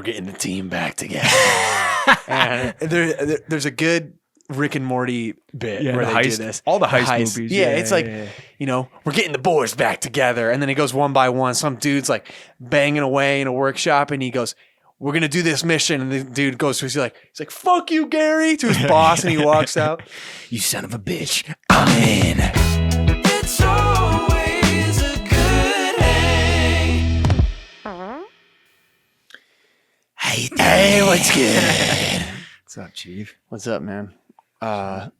getting the team back together. And there's a good Rick and Morty bit where they do this. All the heist movies. Yeah, it's like, you know, we're getting the boys back together. And then it goes one by one. Some dude's like banging away in a workshop and he goes, we're going to do this mission. And the dude goes to he's like, fuck you, Gary, to his boss. And he walks out. You son of a bitch. I'm in. It's always a good hang. Hey, what's good? What's up, Chief? What's up, man? I'm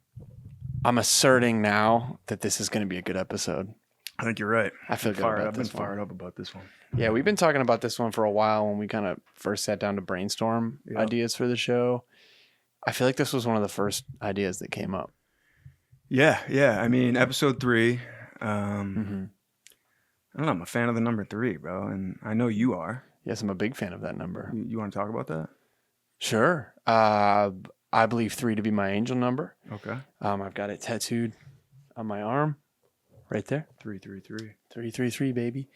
asserting now that this is going to be a good episode. I think you're right. I feel good about this one. Fired up about this one. Yeah, we've been talking about this one for a while when we kind of first sat down to brainstorm ideas for the show. I feel like this was one of the first ideas that came up. Yeah. I mean, episode 3. I don't know. I'm a fan of the number 3, bro, and I know you are. Yes, I'm a big fan of that number. You want to talk about that? Sure. I believe 3 to be my angel number. Okay. I've got it tattooed on my arm, right there. 333. 333, baby.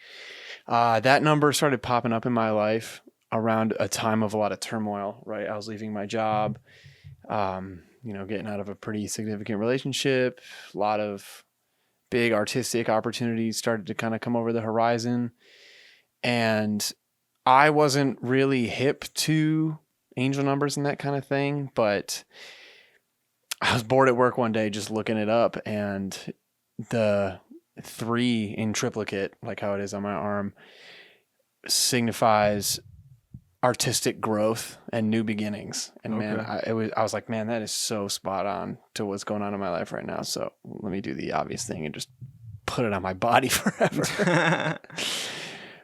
That number started popping up in my life around a time of a lot of turmoil. Right, I was leaving my job, getting out of a pretty significant relationship. A lot of big artistic opportunities started to kind of come over the horizon, and I wasn't really hip to angel numbers and that kind of thing, but I was bored at work one day just looking it up, and the 3 in triplicate, like how it is on my arm, signifies artistic growth and new beginnings. And man, I was like, man, that is so spot on to what's going on in my life right now. So let me do the obvious thing and just put it on my body forever.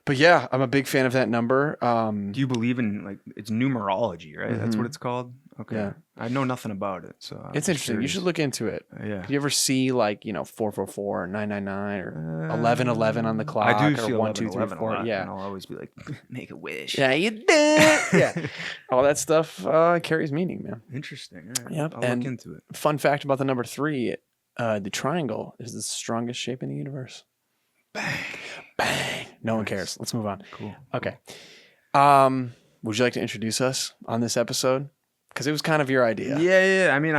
But yeah, I'm a big fan of that number. Do you believe in, like, it's numerology, right? That's what it's called? Okay. Yeah. I know nothing about it, so it's interesting. Curious. You should look into it. Yeah. Do you ever see, like, 444 or 999 or 1111 on the clock? I do see or 1, 2, 3, 4. Yeah. And I'll always be like, make a wish. Yeah, you did. Yeah. All that stuff carries meaning, man. Interesting. All right. Yep. I'll look into it. Fun fact about the number 3, the triangle is the strongest shape in the universe. Bang. Bang. No one cares. Let's move on. Cool. Okay. Would you like to introduce us on this episode? Because it was kind of your idea. Yeah. I mean,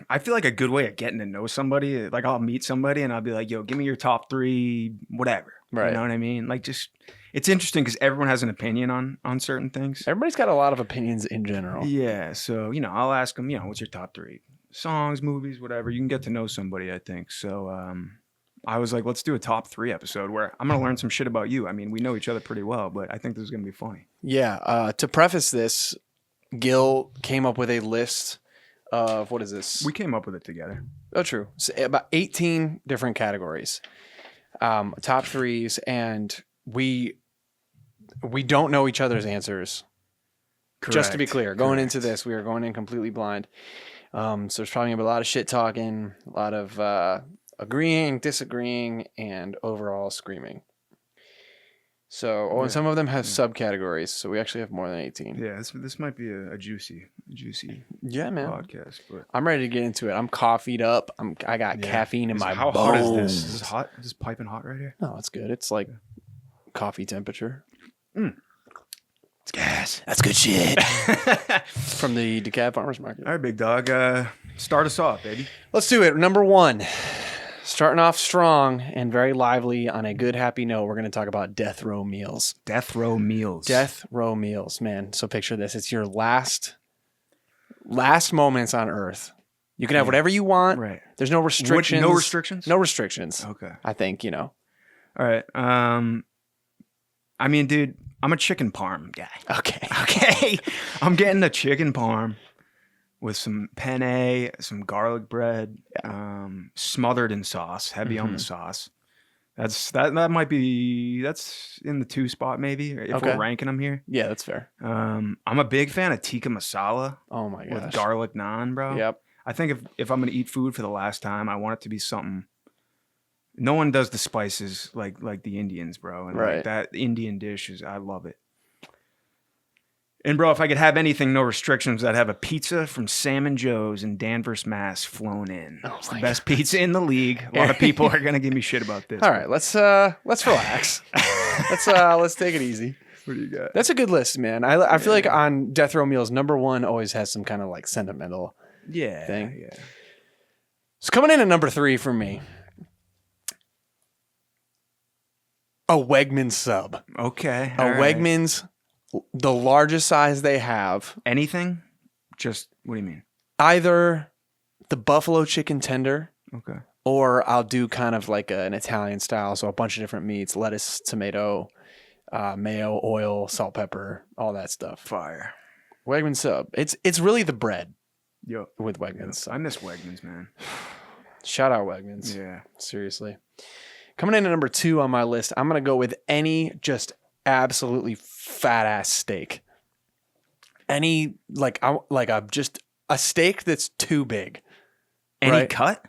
I feel like a good way of getting to know somebody, like I'll meet somebody and I'll be like, yo, give me your top 3, whatever. Right. You know what I mean? Like, just, it's interesting because everyone has an opinion on certain things. Everybody's got a lot of opinions in general. Yeah. So, I'll ask them, what's your top 3 songs, movies, whatever. You can get to know somebody, I think. So, I was like, let's do a top 3 episode where I'm going to learn some shit about you. I mean, we know each other pretty well, but I think this is going to be funny. Yeah. To preface this, GILL came up with a list of, what is this? We came up with it together. Oh, true. So about 18 different categories, top 3s, and we don't know each other's answers. Correct. Just to be clear, going into this, we are going in completely blind. So there's probably going to be a lot of shit talking, a lot of agreeing, disagreeing, and overall screaming. So, and some of them have subcategories, so we actually have more than 18. Yeah, this might be a juicy man podcast. But I'm ready to get into it. I'm coffeed up. I got caffeine in my How bones. hot is this? Is this hot? Is this piping hot right here? No, it's good. It's like coffee temperature. It's gas. That's good shit. From the DeKalb Farmers Market. All right, big dog. Start us off, baby. Let's do it. Number 1. Starting off strong and very lively on a good, happy note, we're going to talk about death row meals. Death row meals. Death row meals, man. So picture this. It's your last moments on Earth. You can have whatever you want. Right. There's no restrictions. No restrictions? No restrictions. Okay. I think, All right. I mean, dude, I'm a chicken parm guy. Okay. I'm getting a chicken parm with some penne, some garlic bread, smothered in sauce, heavy on the sauce. That might be, that's in the 2 spot maybe, if we're ranking them here. Yeah, that's fair. I'm a big fan of tikka masala. Oh my gosh. With garlic naan, bro. Yep. I think if I'm gonna eat food for the last time, I want it to be something. No one does the spices like the Indians, bro. And like that Indian dish I love it. And bro, if I could have anything, no restrictions, I'd have a pizza from Salmon Joe's in Danvers, Mass, flown in. It's the best pizza in the league. A lot of people are gonna give me shit about this. All right, let's relax. Let's take it easy. What do you got? That's a good list, man. I feel like on death row meals, number one always has some kind of like sentimental thing. Yeah. So coming in at number 3 for me, a Wegmans sub. Okay. A all right. Wegmans, the largest size they have. Anything? Just what do you mean? Either the buffalo chicken tender, Okay. or I'll do kind of like an Italian style, so a bunch of different meats, lettuce, tomato, mayo, oil, salt, pepper, all that stuff. Fire. Wegmans sub. It's really the bread Yep. with Wegmans. I miss Wegmans, man. Shout out Wegmans. Yeah. Seriously. Coming in at number 2 on my list, I'm going to go with any just absolutely fat ass steak. Any just a steak that's too big. Any Right? cut?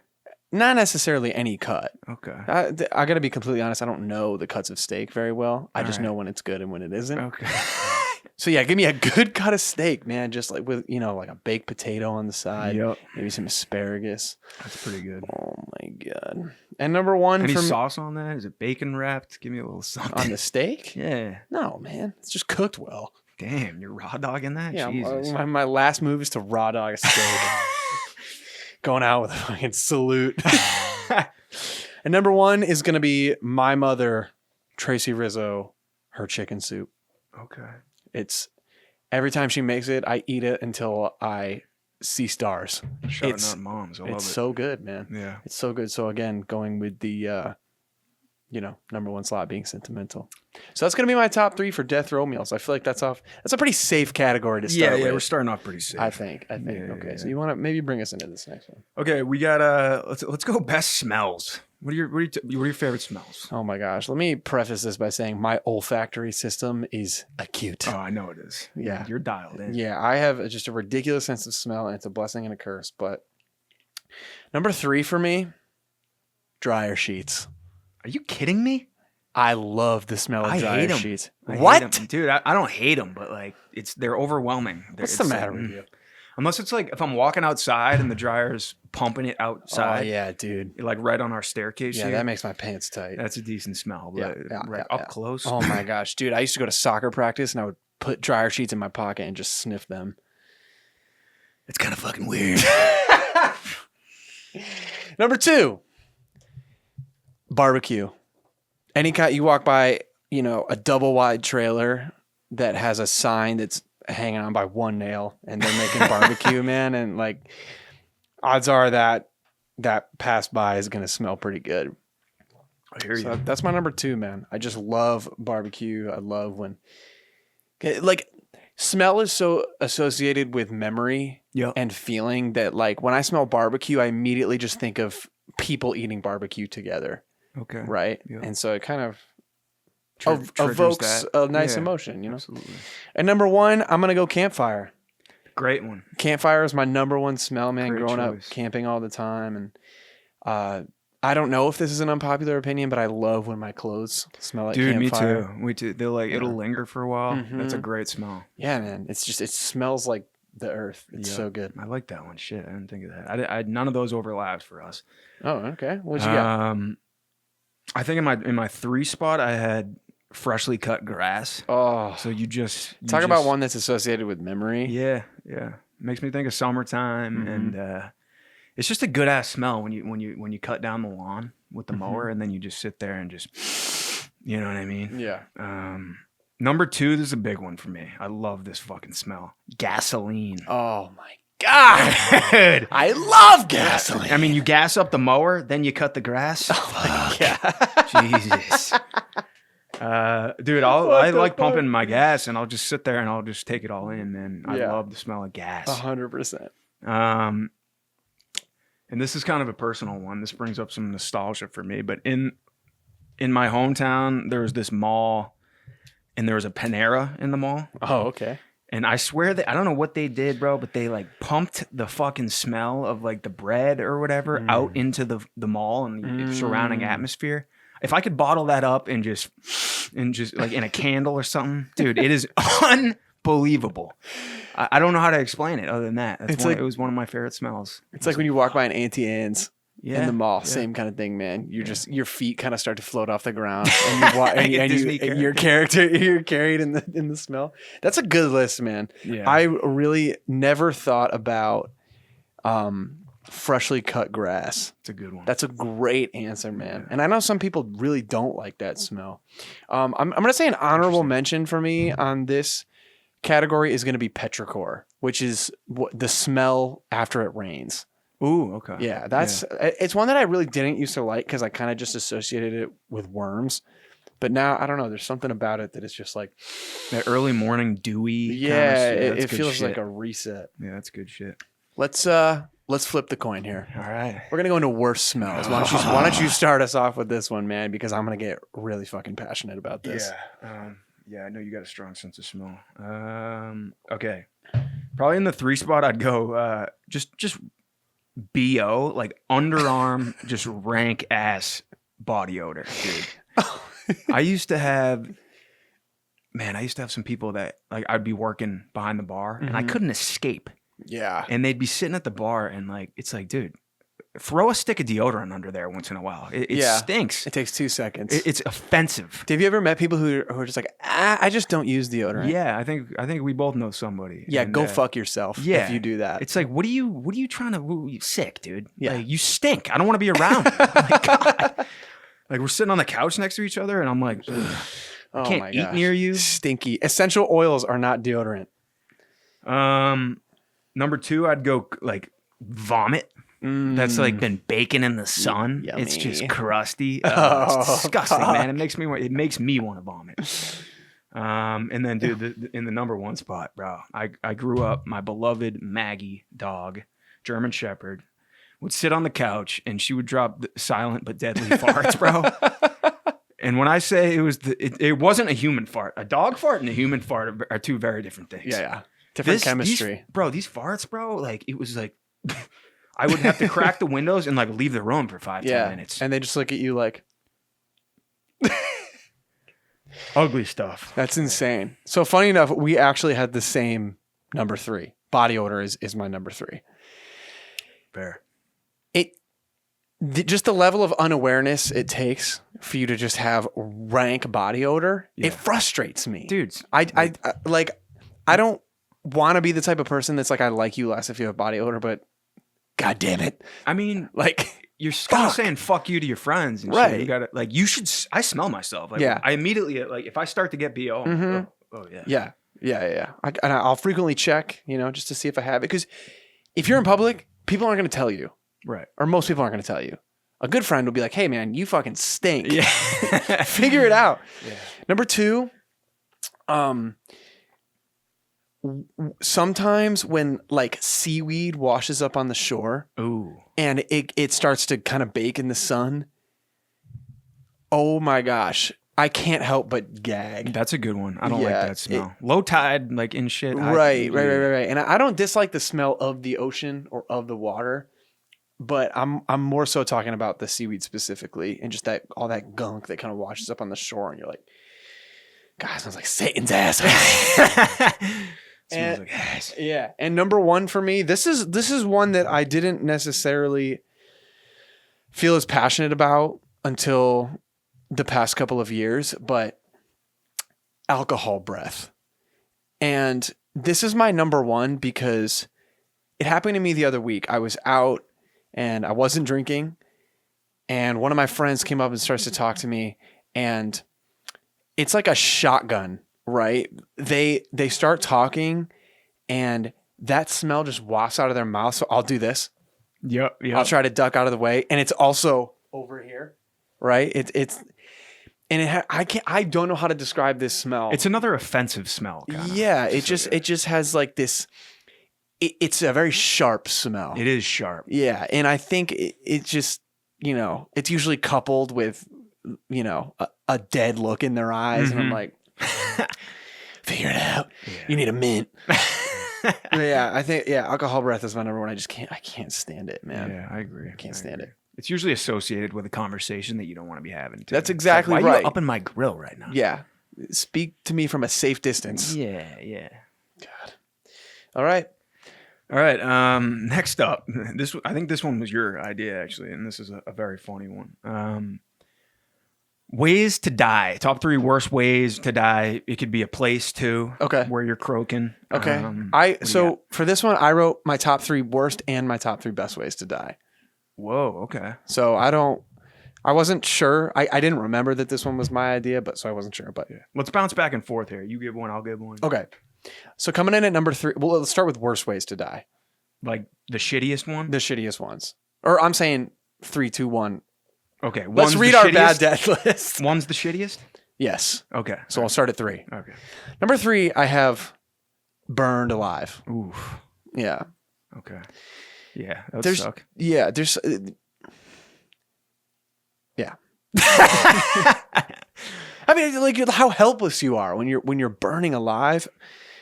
Not necessarily any cut. Okay. I got to be completely honest. I don't know the cuts of steak very well. I just right. know when it's good and when it isn't. Okay. So yeah, give me a good cut of steak, man. Just like with, like a baked potato on the side. Yep. Maybe some asparagus. That's pretty good. Oh my God. And number 1 Any for me sauce on that? Is it bacon wrapped? Give me a little something. on the steak? Yeah. No, man. It's just cooked well. Damn, you're raw dogging that? Yeah, Jesus. my last move is to raw dog a steak. Going out with a fucking salute. And number 1 is going to be my mother, Tracy Rizzo, her chicken soup. Okay. It's every time she makes it, I eat it until I see stars. Shouting It's- out moms. I love It's it. so good, man. Yeah. It's so good. So again, going with the number 1 slot being sentimental. So that's gonna be my top 3 for death row meals. I feel like that's a pretty safe category to start with. We're starting off pretty safe. I think. Yeah, Okay. yeah. So you want to maybe bring us into this next one? Okay, we got let's go best smells. What are your favorite smells? Oh my gosh. Let me preface this by saying my olfactory system is acute. Oh, I know it is. Yeah. You're dialed in. Yeah, I have just a ridiculous sense of smell, and it's a blessing and a curse. But number 3 for me, dryer sheets. Are you kidding me? I love the smell of I dryer hate 'em. sheets. I What? hate 'em. Dude? I don't hate them, but like they're overwhelming. What's the matter with you? Unless it's like if I'm walking outside and the dryer's pumping it Oh outside, yeah, dude. like right on our staircase. Yeah, here, that makes my pants tight. that's a decent smell. Yeah, But yeah, right yeah, up yeah. close. Oh my gosh, dude! I used to go to soccer practice, and I would put dryer sheets in my pocket and just sniff them. It's kind of fucking weird. Number 2, barbecue. Any kind you walk by, a double wide trailer that has a sign that's hanging on by one nail, and they're making barbecue, man, and like odds are that pass by is gonna smell pretty good. I hear you. So that's my number 2, man. I just love barbecue. I love when smell is so associated with memory Yep. and feeling that like when I smell barbecue, I immediately just think of people eating barbecue together. Okay. Right. Yeah. And so it kind of Triggers evokes that. a nice Yeah, emotion, Absolutely. And number 1, I'm going to go campfire. Great one. Campfire is my number 1 smell, man. Great Growing choice. up camping all the time. And I don't know if this is an unpopular opinion, but I love when my clothes smell like Dude, campfire. me too. We too. They're like it'll linger for a while. That's a Mhm. great smell. Yeah, man. It smells like the earth. It's Yeah. so good. I like that one. Shit, I didn't think of that. I none of those overlapped for us. Oh, okay. What'd you got? I think in my 3 spot I had freshly cut grass. Oh, So you talk about one that's associated with memory. Yeah, yeah. Makes me think of summertime, Mhm. and it's just a good ass smell when you cut down the lawn with the mower, and then you just sit there and just, you know what I mean. Yeah. Number 2, this is a big one for me. I love this fucking smell. Gasoline. Oh my God. Dude. I love gasoline. I mean, you gas up the mower, then you cut the grass. Yeah. Jesus. Dude, I like pumping my gas, and I'll just sit there and I'll just take it all in, man. I Yeah. love the smell of gas. 100%. And this is kind of a personal one. This brings up some nostalgia for me. But in my hometown, there was this mall, and there was a Panera in the mall. Oh, okay. And I swear that I don't know what they did, bro, but they like pumped the fucking smell of like the bread or whatever out into the mall and the surrounding atmosphere. If I could bottle that up and just like in a candle or something, dude, it is unbelievable. I don't know how to explain it other than that. It was one of my favorite smells. It's like when you walk by an Auntie Anne's in the mall. Yeah. Same kind of thing, man. You're just your feet kind of start to float off the ground, and your character you're carried in the smell. That's a good list, man. Yeah. I really never thought about freshly cut grass. It's a good one. That's a great answer, man. And I know some people really don't like that smell. I'm gonna say an honorable mention for me on this category is gonna be petrichor, which is the smell after it rains. Ooh, okay. Yeah, it's one that I really didn't used to like because I kind of just associated it with worms. But now I don't know. There's something about it that is just like that early morning dewy. Yeah, it feels like a reset. Yeah, that's good shit. Let's flip the coin here. All right, we're gonna go into worst smells. Why don't you start us off with this one, man? Because I'm gonna get really fucking passionate about this. Yeah, I know you got a strong sense of smell. Okay, probably in the 3 spot, I'd go just BO, like underarm, just rank ass body odor, dude. I used to have some people that like I'd be working behind the bar and I couldn't escape. Yeah. And they'd be sitting at the bar and like, it's like, dude, throw a stick of deodorant under there once in a while. It stinks. It takes 2 seconds. It's offensive. Have you ever met people who are just like, I just don't use deodorant? Yeah, I think we both know somebody. Yeah, go fuck yourself if you do that. It's like, what are you trying to? You sick, dude? Yeah, like, you stink. I don't want to be around you. Like, God. Like we're sitting on the couch next to each other, and I'm like, I can't eat near you. Stinky. Essential oils are not deodorant. Number 2, I'd go like vomit. That's like been baking in the sun. Yummy. It's just crusty. It's disgusting, man. It makes me want to vomit. And then, dude, in the number 1 spot, bro, I grew up. My beloved Maggie dog, German Shepherd, would sit on the couch and she would drop silent but deadly farts, bro. And when I say it wasn't a human fart. A dog fart and a human fart are 2 very different things. Yeah. Different chemistry. These farts, bro, like it was like I would have to crack the windows and like leave the room for 5-10 minutes. And they just look at you like ugly stuff. That's insane. So funny enough, we actually had the same number 3. Body odor is my number 3. Fair. Just the level of unawareness it takes for you to just have rank body odor, it frustrates me. Dudes. I don't want to be the type of person that's like, I like you less if you have body odor, but God damn it. I mean, like, you're kind of saying fuck you to your friends and shit. You gotta, like, you should, I smell myself. Like, I immediately, like, if I start to get BO, I'm like, oh yeah. Yeah. I'll frequently check, just to see if I have it. Because if you're in public, people aren't going to tell you. Right. Or most people aren't going to tell you. A good friend will be like, hey, man, you fucking stink. Yeah. Figure it out. Yeah. Number 2, sometimes when like seaweed washes up on the shore and it starts to kind of bake in the sun, oh my gosh, I can't help but gag. That's a good one. I don't like that smell. Low tide, like in shit. Right. And I don't dislike the smell of the ocean or of the water, but I'm more so talking about the seaweed specifically and just that all that gunk that kind of washes up on the shore and you're like, God, it smells like Satan's ass. Smells like ass. Yeah. And number 1 for me, this is one that I didn't necessarily feel as passionate about until the past couple of years, but alcohol breath. And this is my number 1 because it happened to me the other week. I was out and I wasn't drinking, and one of my friends came up and starts to talk to me, and it's like a shotgun, right? They start talking and that smell just wafts out of their mouth. So I'll do this. Yep. I'll try to duck out of the way, and it's also over here, right? I don't know how to describe this smell. It's another offensive smell. Yeah. It just has like this, it's a very sharp smell. It is sharp. Yeah. And I think it just, it's usually coupled with, a dead look in their eyes. And I'm like, figure it out. Yeah. You need a mint. I think, alcohol breath is my number 1. I can't stand it, man. Yeah, I agree. I can't stand it. It's usually associated with a conversation that you don't want to be having. Too. That's exactly like, right. Why are you up in my grill right now? Yeah. Speak to me from a safe distance. Yeah. God. All right. All right. Next up, I think this one was your idea actually, and this is a very funny one. Ways to die. Top 3 worst ways to die. It could be a place too. Okay. Where you're croaking. Okay. For this one, I wrote my top 3 worst and my top 3 best ways to die. Whoa. Okay. So I wasn't sure. I didn't remember that this one was my idea, so I wasn't sure. But Yeah. Let's bounce back and forth here. You give one, I'll give one. okay. So coming in at number 3, well, let's start with worst ways to die. Like the shittiest one? The shittiest ones. Or I'm saying 3, 2, 1. Okay. Let's read our bad death list. One's the shittiest? Yes. Okay. So I'll start at 3. Okay. Number 3, I have burned alive. Oof. Yeah. Okay. Yeah, that would suck. Yeah, there's yeah. I mean, like how helpless you are when you're burning alive.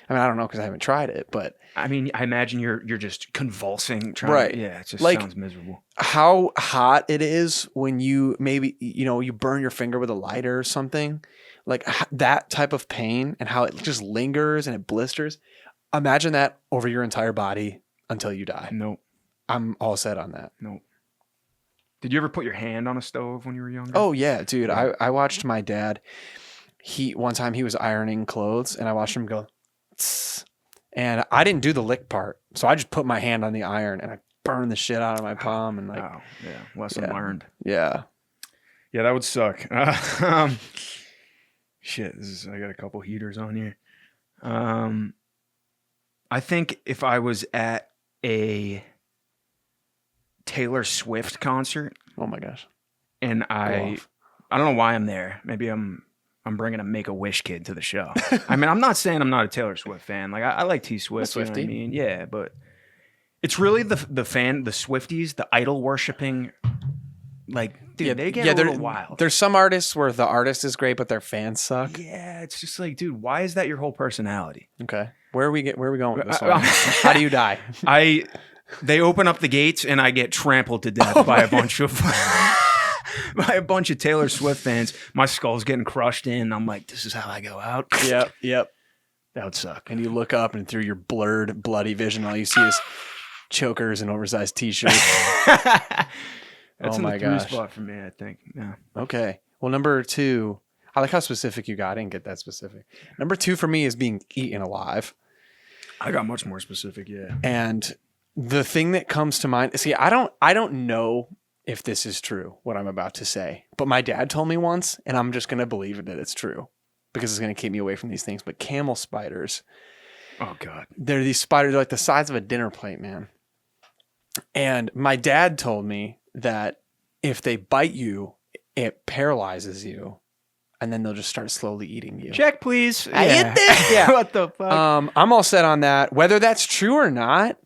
I mean, I don't know because I haven't tried it, but I mean, I imagine you're just convulsing. Right. Yeah, it just Like, sounds miserable. how hot it is when you maybe you burn your finger with a lighter or something, like that type of pain and how it just lingers and it blisters. Imagine that over your entire body until you die. Nope. I'm all set on that. Nope. Did you ever put your hand on a stove when you were younger? Oh yeah, dude. Yeah. I watched my dad. One time he was ironing clothes and I watched him go, tss, and I didn't do the lick part. So I just put my hand on the iron and I burned the shit out of my palm and like, oh, yeah. Lesson Yeah. learned. yeah. Yeah, that would suck. Shit, I got a couple heaters on here. I think if I was at a Taylor Swift concert Oh my gosh. and I Love. don't know why I'm there. Maybe I'm bringing a Make-A-Wish kid to the show. I mean, I'm not saying I'm not a Taylor Swift fan. Like I like T Swift, you know what I Swiftie. mean? Yeah, but it's really the Swifties, the idol worshiping. Like, dude, they get a little wild. There's some artists where the artist is great, but their fans suck. Yeah, it's just like, dude, why is that your whole personality? Okay. Where are we going with this one? How do you die? They open up the gates and I get trampled to death by a bunch of Taylor Swift fans. My skull's getting crushed in. I'm like, this is how I go out. Yep. That would suck. And you look up and through your blurred, bloody vision, all you see is chokers and oversized t-shirts. That's Oh in my the 3 gosh. spot for me, I think. Yeah. Okay. Well, number 2, I like how specific you got. I didn't get that specific. Number 2 for me is being eaten alive. I got much more specific, yeah. And the thing that comes to mind, see, I don't know if this is true, what I'm about to say, but my dad told me once, and I'm just going to believe that it's true because it's going to keep me away from these things. But camel spiders, Oh, God. they're these spiders, they're like the size of a dinner plate, man. And my dad told me that if they bite you, it paralyzes you, and then they'll just start slowly eating you. Check, please. I get this? Yeah. What the fuck? I'm all set on that. Whether that's true or not,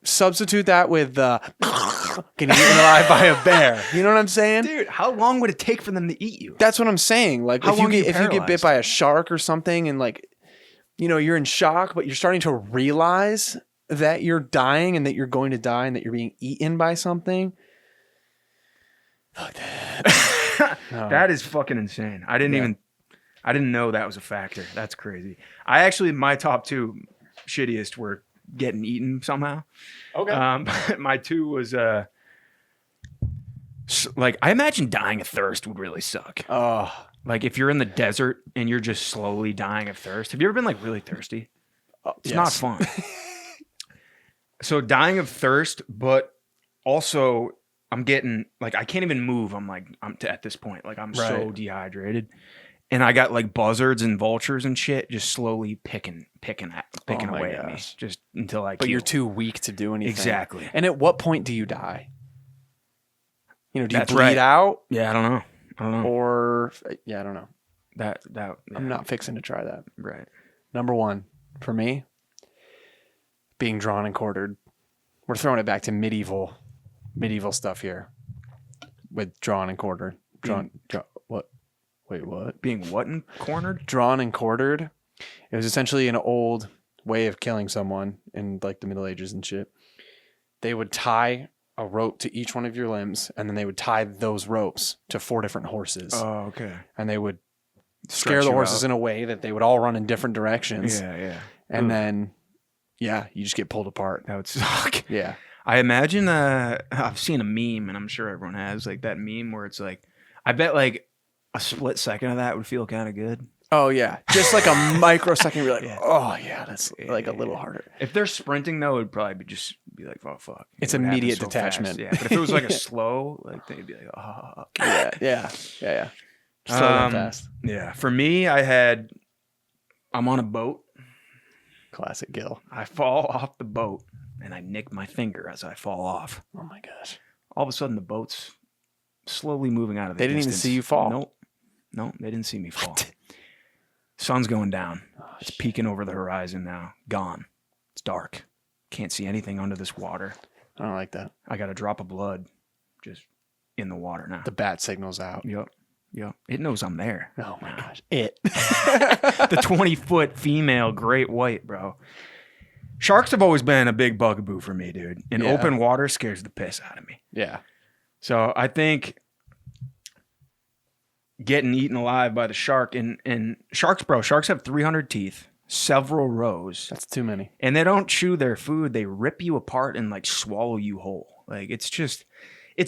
substitute that with getting eaten alive by a bear. You know what I'm saying? Dude, how long would it take for them to eat you? That's what I'm saying. Like How if you long are you get bit paralyzed? by a shark or something, and like, you're in shock, but you're starting to realize that you're dying and that you're going to die and that you're being eaten by something. Fuck that. No. That is fucking insane. I didn't know that was a factor. That's crazy. My top 2 shittiest were getting eaten somehow. Okay. My 2 was like, I imagine dying of thirst would really suck. Oh, Like if you're in the desert and you're just slowly dying of thirst. Have you ever been like really thirsty? It's not yes. fun. So dying of thirst, but also I'm getting like, I can't even move. I'm at this point, like I'm so Right. dehydrated, and I got like buzzards and vultures and shit just slowly picking Oh my away at me, gosh. just until I. But you're keel. too weak to do anything. Exactly. And at what point do you die? Do you That's bleed right. out? Yeah, I don't know. Or, I don't know. That I'm not fixing to try that. right. Number 1 for me, being drawn and quartered. We're throwing it back to medieval stuff here with drawn and quartered. What? Wait, what? Being what and cornered? Drawn and quartered. It was essentially an old way of killing someone in like the Middle Ages and shit. They would tie a rope to each one of your limbs, and then they would tie those ropes to 4 different horses. Oh, okay. And they would scare Stretch the you horses out. in a way that they would all run in different directions. Yeah. And then Yeah, you just get pulled apart. That would suck. Yeah. I imagine I've seen a meme, and I'm sure everyone has, like that meme where it's like, I bet like a split second of that would feel kind of good. Oh yeah, just like a microsecond. You're like, Yeah. oh yeah, that's like a little harder. If they're sprinting though, it'd probably just be like, oh fuck. It's It would happen immediate so detachment. fast. Yeah, but if it was like a slow, like they'd be like, oh. Yeah. Slow down fast. Yeah. For me, I'm on a boat. Classic Gill. I fall off the boat and I nick my finger as I fall off. Oh my gosh. All of a sudden, the boat's slowly moving out of the They didn't even distance. see you fall. Nope, they didn't see me fall. Sun's going down. It's peeking over the horizon now. Gone. It's dark. Can't see anything under this water. I don't like that. I got a drop of blood just in the water now. The bat signals out. Yep. It knows I'm there. Oh my gosh. It. The 20-foot female great white, bro. Sharks have always been a big bugaboo for me, dude. And Yeah. open water scares the piss out of me. Yeah. So I think getting eaten alive by the shark and sharks have 300 teeth, several rows, That's too many. and they don't chew their food. They rip you apart and like swallow you whole. Like it's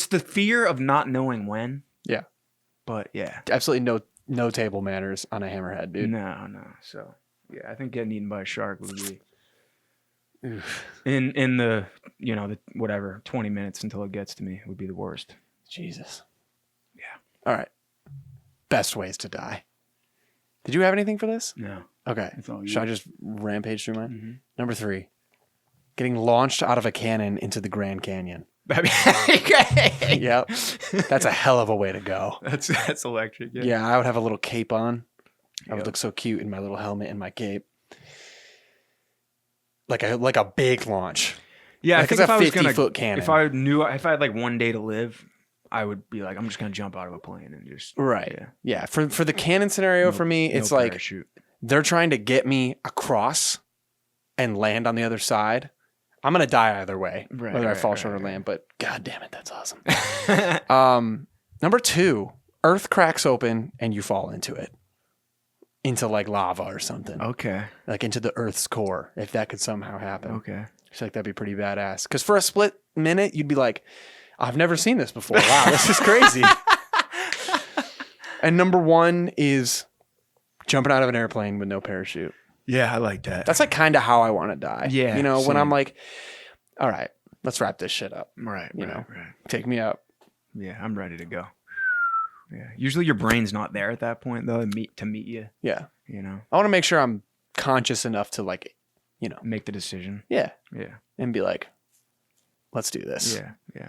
the fear of not knowing when. Yeah. But yeah, Absolutely no table manners on a hammerhead, dude. no. So yeah, I think getting eaten by a shark would be in the the whatever 20 minutes until it gets to me would be the worst. Jesus. Yeah. All right. Best ways to die. Did you have anything for this? No. Okay. It's all you. Should I just rampage through mine? Mm-hmm. Number 3. Getting launched out of a cannon into the Grand Canyon. Yep. That's a hell of a way to go. That's electric. Yeah, I would have a little cape on. I would Yep. look so cute in my little helmet and my cape. Like a big launch. Yeah, Like I think it's if a I was 50-foot cannon. if I had like one day to live, I would be like, I'm just gonna jump out of a plane and just Right. Yeah. For the cannon scenario for me, it's no like parachute. they're trying to get me across and land on the other side. I'm gonna die either way, Right, whether I right, fall right, short or right. land. But god damn it, that's awesome. Number 2, Earth cracks open and you fall into it, into like lava or something, Okay. like into the Earth's core. If that could somehow happen, Okay. I feel like that'd be pretty badass. Because for a split minute, you'd be like, I've never seen this before. Wow, this is crazy. And number 1 is jumping out of an airplane with no parachute. Yeah, I like that. That's like kind of how I want to die. Yeah, You know, when same. I'm like, all right, let's wrap this shit up. right. you right, know. Right. Take me up. Yeah, I'm ready to go. Yeah. Usually your brain's not there at that point though. To meet you. Yeah. You know, I want to make sure I'm conscious enough to like, make the decision. yeah, Yeah. and be like, let's do this. Yeah. Yeah.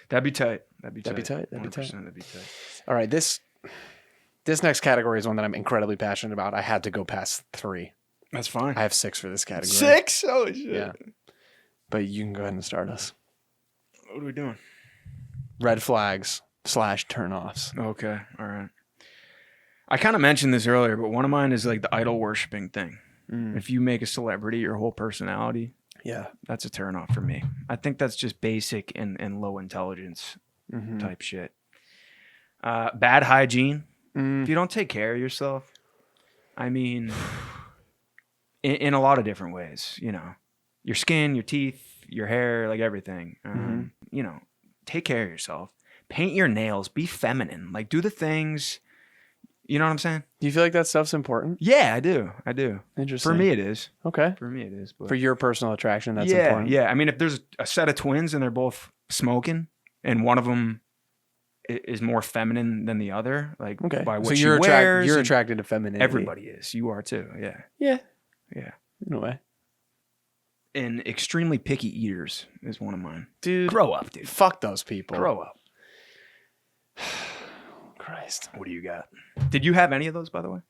That'd be tight. That'd be tight. That'd be tight. 100% That'd be tight. All right. This next category is one that I'm incredibly passionate about. I had to go past 3. That's fine. I have 6 for this category. 6? Oh shit. Yeah. But you can go ahead and start us. What are we doing? Red flags / turnoffs. Okay. All right. I kind of mentioned this earlier, but one of mine is like the idol worshiping thing. If you make a celebrity your whole personality, Yeah. that's a turnoff for me. I think that's just basic and low intelligence type shit. Bad hygiene. If you don't take care of yourself, I mean, in a lot of different ways, your skin, your teeth, your hair, like everything, take care of yourself. Paint your nails, be feminine, like do the things, you know what I'm saying? Do you feel like that stuff's important? Yeah, I do. Interesting. For me, it is. Okay. For me, it is. But For your personal attraction, that's yeah, important. yeah. I mean, if there's a set of twins and they're both smoking, and one of them is more feminine than the other, like Okay. by what So she you're wears, you're and attracted to femininity. everybody is. You are too. Yeah, Yeah. yeah. In a way. And extremely picky eaters is one of mine. Dude. Grow up, dude. Fuck those people. Grow up. Christ. What do you got? Did you have any of those, by the way?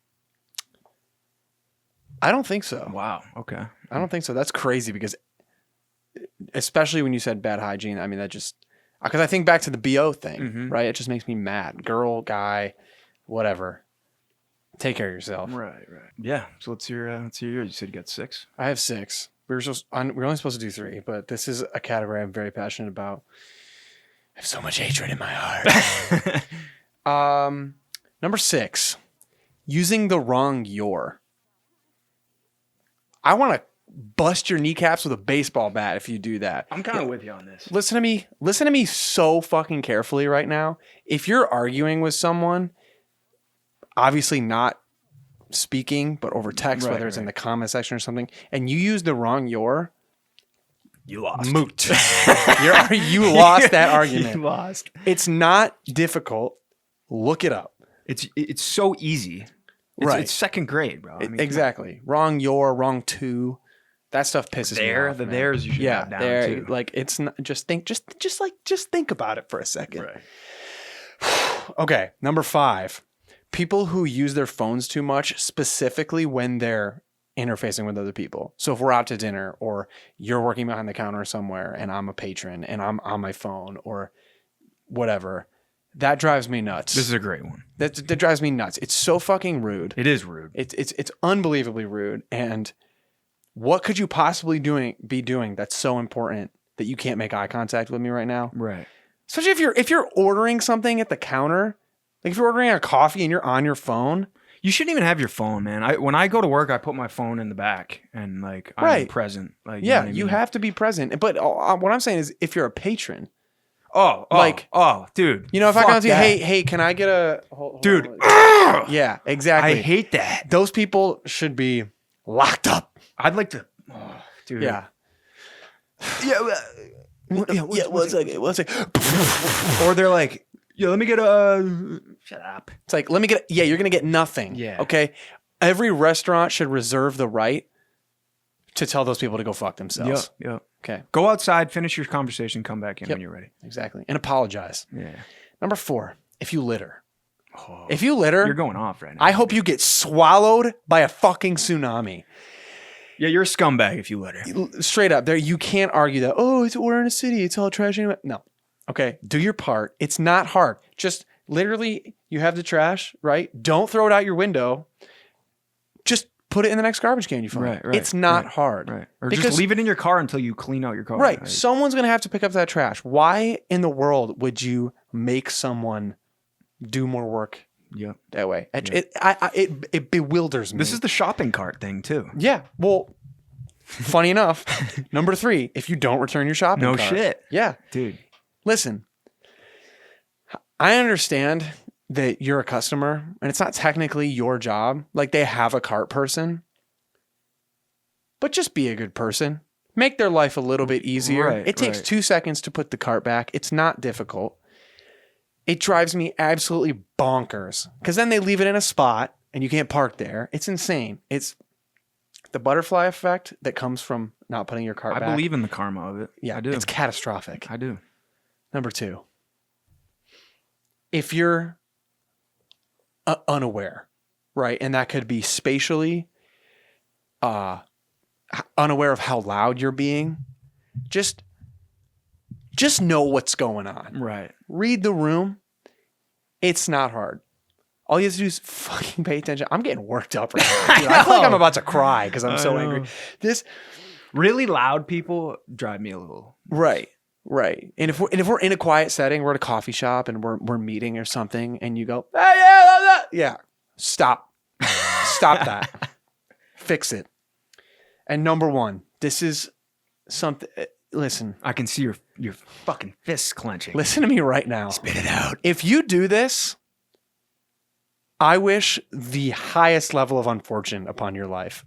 I don't think so. Wow. Okay. I don't think so. That's crazy because, especially when you said bad hygiene, I mean, that just, because I think back to the BO thing, right? It just makes me mad. Girl, guy, whatever. Take care of yourself. Right. Yeah. So let's hear yours. You said you got 6. I have 6. We were only supposed to do 3, but this is a category I'm very passionate about. I have so much hatred in my heart. Number 6, using the wrong your. I want to bust your kneecaps with a baseball bat if you do that. I'm kind of with you on this. Listen to me so fucking carefully right now. If you're arguing with someone, obviously not speaking, but over text, whether it's in the comment section or something, and you use the wrong "your," You lost. moot. You lost that argument. You lost. It's not difficult. Look it up. It's so easy. Right. It's second grade, bro. I mean, exactly. Wrong "your," wrong "to." That stuff pisses me off. The man. theirs you should have down there. too. Like it's not. Just think about it for a second. Right. Okay, number 5. People who use their phones too much, specifically when they're interfacing with other people. So if we're out to dinner or you're working behind the counter somewhere and I'm a patron and I'm on my phone or whatever, that drives me nuts. This is a great one. That drives me nuts. It's so fucking rude. It is rude. It's unbelievably rude. And what could you possibly be doing that's so important that you can't make eye contact with me right now? Right. Especially if you're ordering something at the counter. Like if you're ordering a coffee and you're on your phone. You shouldn't even have your phone, man. When I go to work, I put my phone in the back and like I'm present. Like yeah, know what I you mean? have to be present. But what I'm saying is, if you're a patron, dude. you know, if I fuck come up to you, that. hey, can I get a hold Dude. on. Yeah, exactly. I hate that. Those people should be locked up. I'd like to, dude. Yeah. One second. Or they're like, let me get a. Shut up. It's like, let me get. Yeah, you're gonna get nothing. Yeah. Okay. Every restaurant should reserve the right to tell those people to go fuck themselves. Yep. Okay. Go outside, finish your conversation, come back in when you're ready. Exactly. And apologize. Yeah. Number 4, if you litter. Oh, If you litter, you're going off right now. I hope you get swallowed by a fucking tsunami. Yeah, you're a scumbag if you litter. Straight up, there you can't argue that. Oh, we're in a city. It's all trash anyway. No. Okay. Do your part. It's not hard. Just literally, you have the trash, right? Don't throw it out your window. Just put it in the next garbage can you find. Right. It's not hard. Right. Or Because- just leave it in your car until you clean out your car. Right. Someone's going to have to pick up that trash. Why in the world would you make someone do more work Yep. that way? It bewilders me. This is the shopping cart thing too. Yeah. Well, funny enough, number 3, if you don't return your shopping No cart. shit. Yeah. Dude. Listen, I understand that you're a customer and it's not technically your job. Like they have a cart person, but just be a good person. Make their life a little bit easier. Right, It takes right. 2 seconds to put the cart back. It's not difficult. It drives me absolutely bonkers because then they leave it in a spot and you can't park there. It's insane. It's the butterfly effect that comes from not putting your cart I back. believe in the karma of it. Yeah, I do. it's catastrophic. I do. Number 2, if you're unaware, right? And that could be spatially unaware of how loud you're being. Just know what's going on. Right. Read the room. It's not hard. All you have to do is fucking pay attention. I'm getting worked up right now. Dude, I feel like I'm about to cry because I'm so angry. This Really loud people drive me a little. right. And if we're in a quiet setting, we're at a coffee shop and we're meeting or something, and you go, hey, yeah, stop that, fix it. And number 1, this is something. Listen, I can see your fucking fists clenching. listen to me right now. Spit it out. If you do this, I wish the highest level of unfortune upon your life.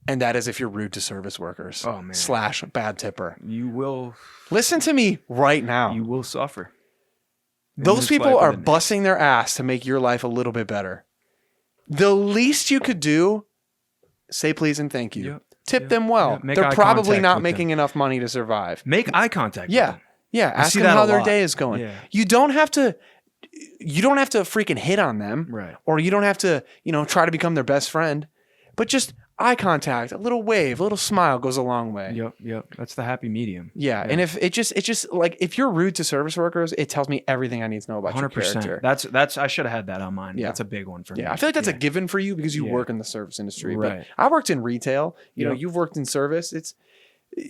And that is if you're rude to service workers. Oh, man. / bad tipper. You will Listen to me right now. you will suffer. Those this people life are with it. busting their ass to make your life a little bit better. The least you could do, say please and thank you. Yep. Tip Yep. them well. Yep. Make They're eye probably contact not with making enough money to survive. Make eye contact. with Yeah. them. Yeah. Ask see them that how a their lot. day is going. Yeah. You don't have to freaking hit on them. Right. Or you don't have to, try to become their best friend. But just eye contact, a little wave, a little smile goes a long way. Yep. That's the happy medium. Yeah. And if it's just like if you're rude to service workers, it tells me everything I need to know about your 100%. character. That's I should have had that on mine. Yeah. That's a big one for me. Yeah, I feel like that's a given for you because you Yeah. work in the service industry. Right. But I worked in retail. You know, Yep. you've worked in service. It's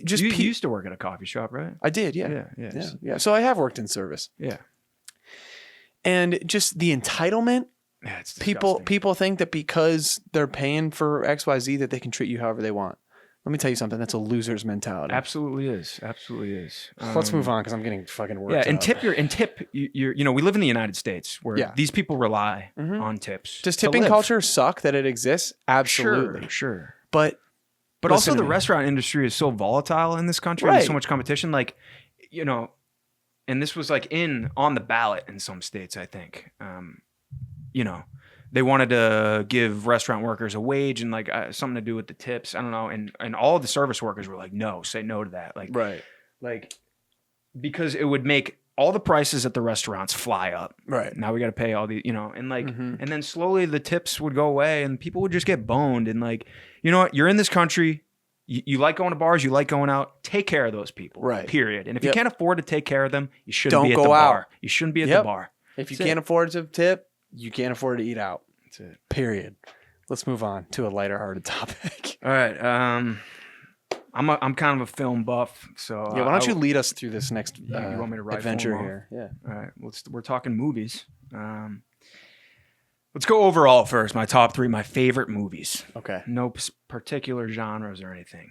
just You used to work at a coffee shop, right? I did, yeah. Yeah. Yeah. So I have worked in service. Yeah. And just the entitlement Yeah, it's People disgusting. think that because they're paying for XYZ that they can treat you however they want. Let me tell you something. That's a loser's mentality. Absolutely is. Let's move on because I'm getting fucking worked Yeah, up. we live in the United States where these people rely Mm-hmm. on tips. Does to tipping live. culture suck that it exists? Absolutely. Sure. But But listen also to the me. restaurant industry is so volatile in this country. And there's so Right. much competition. Like, you know, and this was like on the ballot in some states, I think. You know, they wanted to give restaurant workers a wage and like something to do with the tips. I don't know. And all of the service workers were like, no, say no to that. Like, because it would make all the prices at the restaurants fly up. Right. Now we got to pay all the, and like, Mm-hmm. and then slowly the tips would go away and people would just get boned. And like, you know what? You're in this country. You like going to bars. You like going out. Take care of those people. Right. Period. And if you Yep. can't afford to take care of them, you shouldn't Don't be at go the out. bar. You shouldn't be at Yep. the bar. If you That's can't it. afford to tip, you can't afford to eat out. That's it. Period. Let's move on to a lighter hearted topic. All right. I'm kind of a film buff, so Yeah, why don't you lead us through this next you want me to rifle adventure them off? here? Yeah. All right, we're talking movies. Let's go overall first. My top 3, my favorite movies. Okay. No particular genres or anything.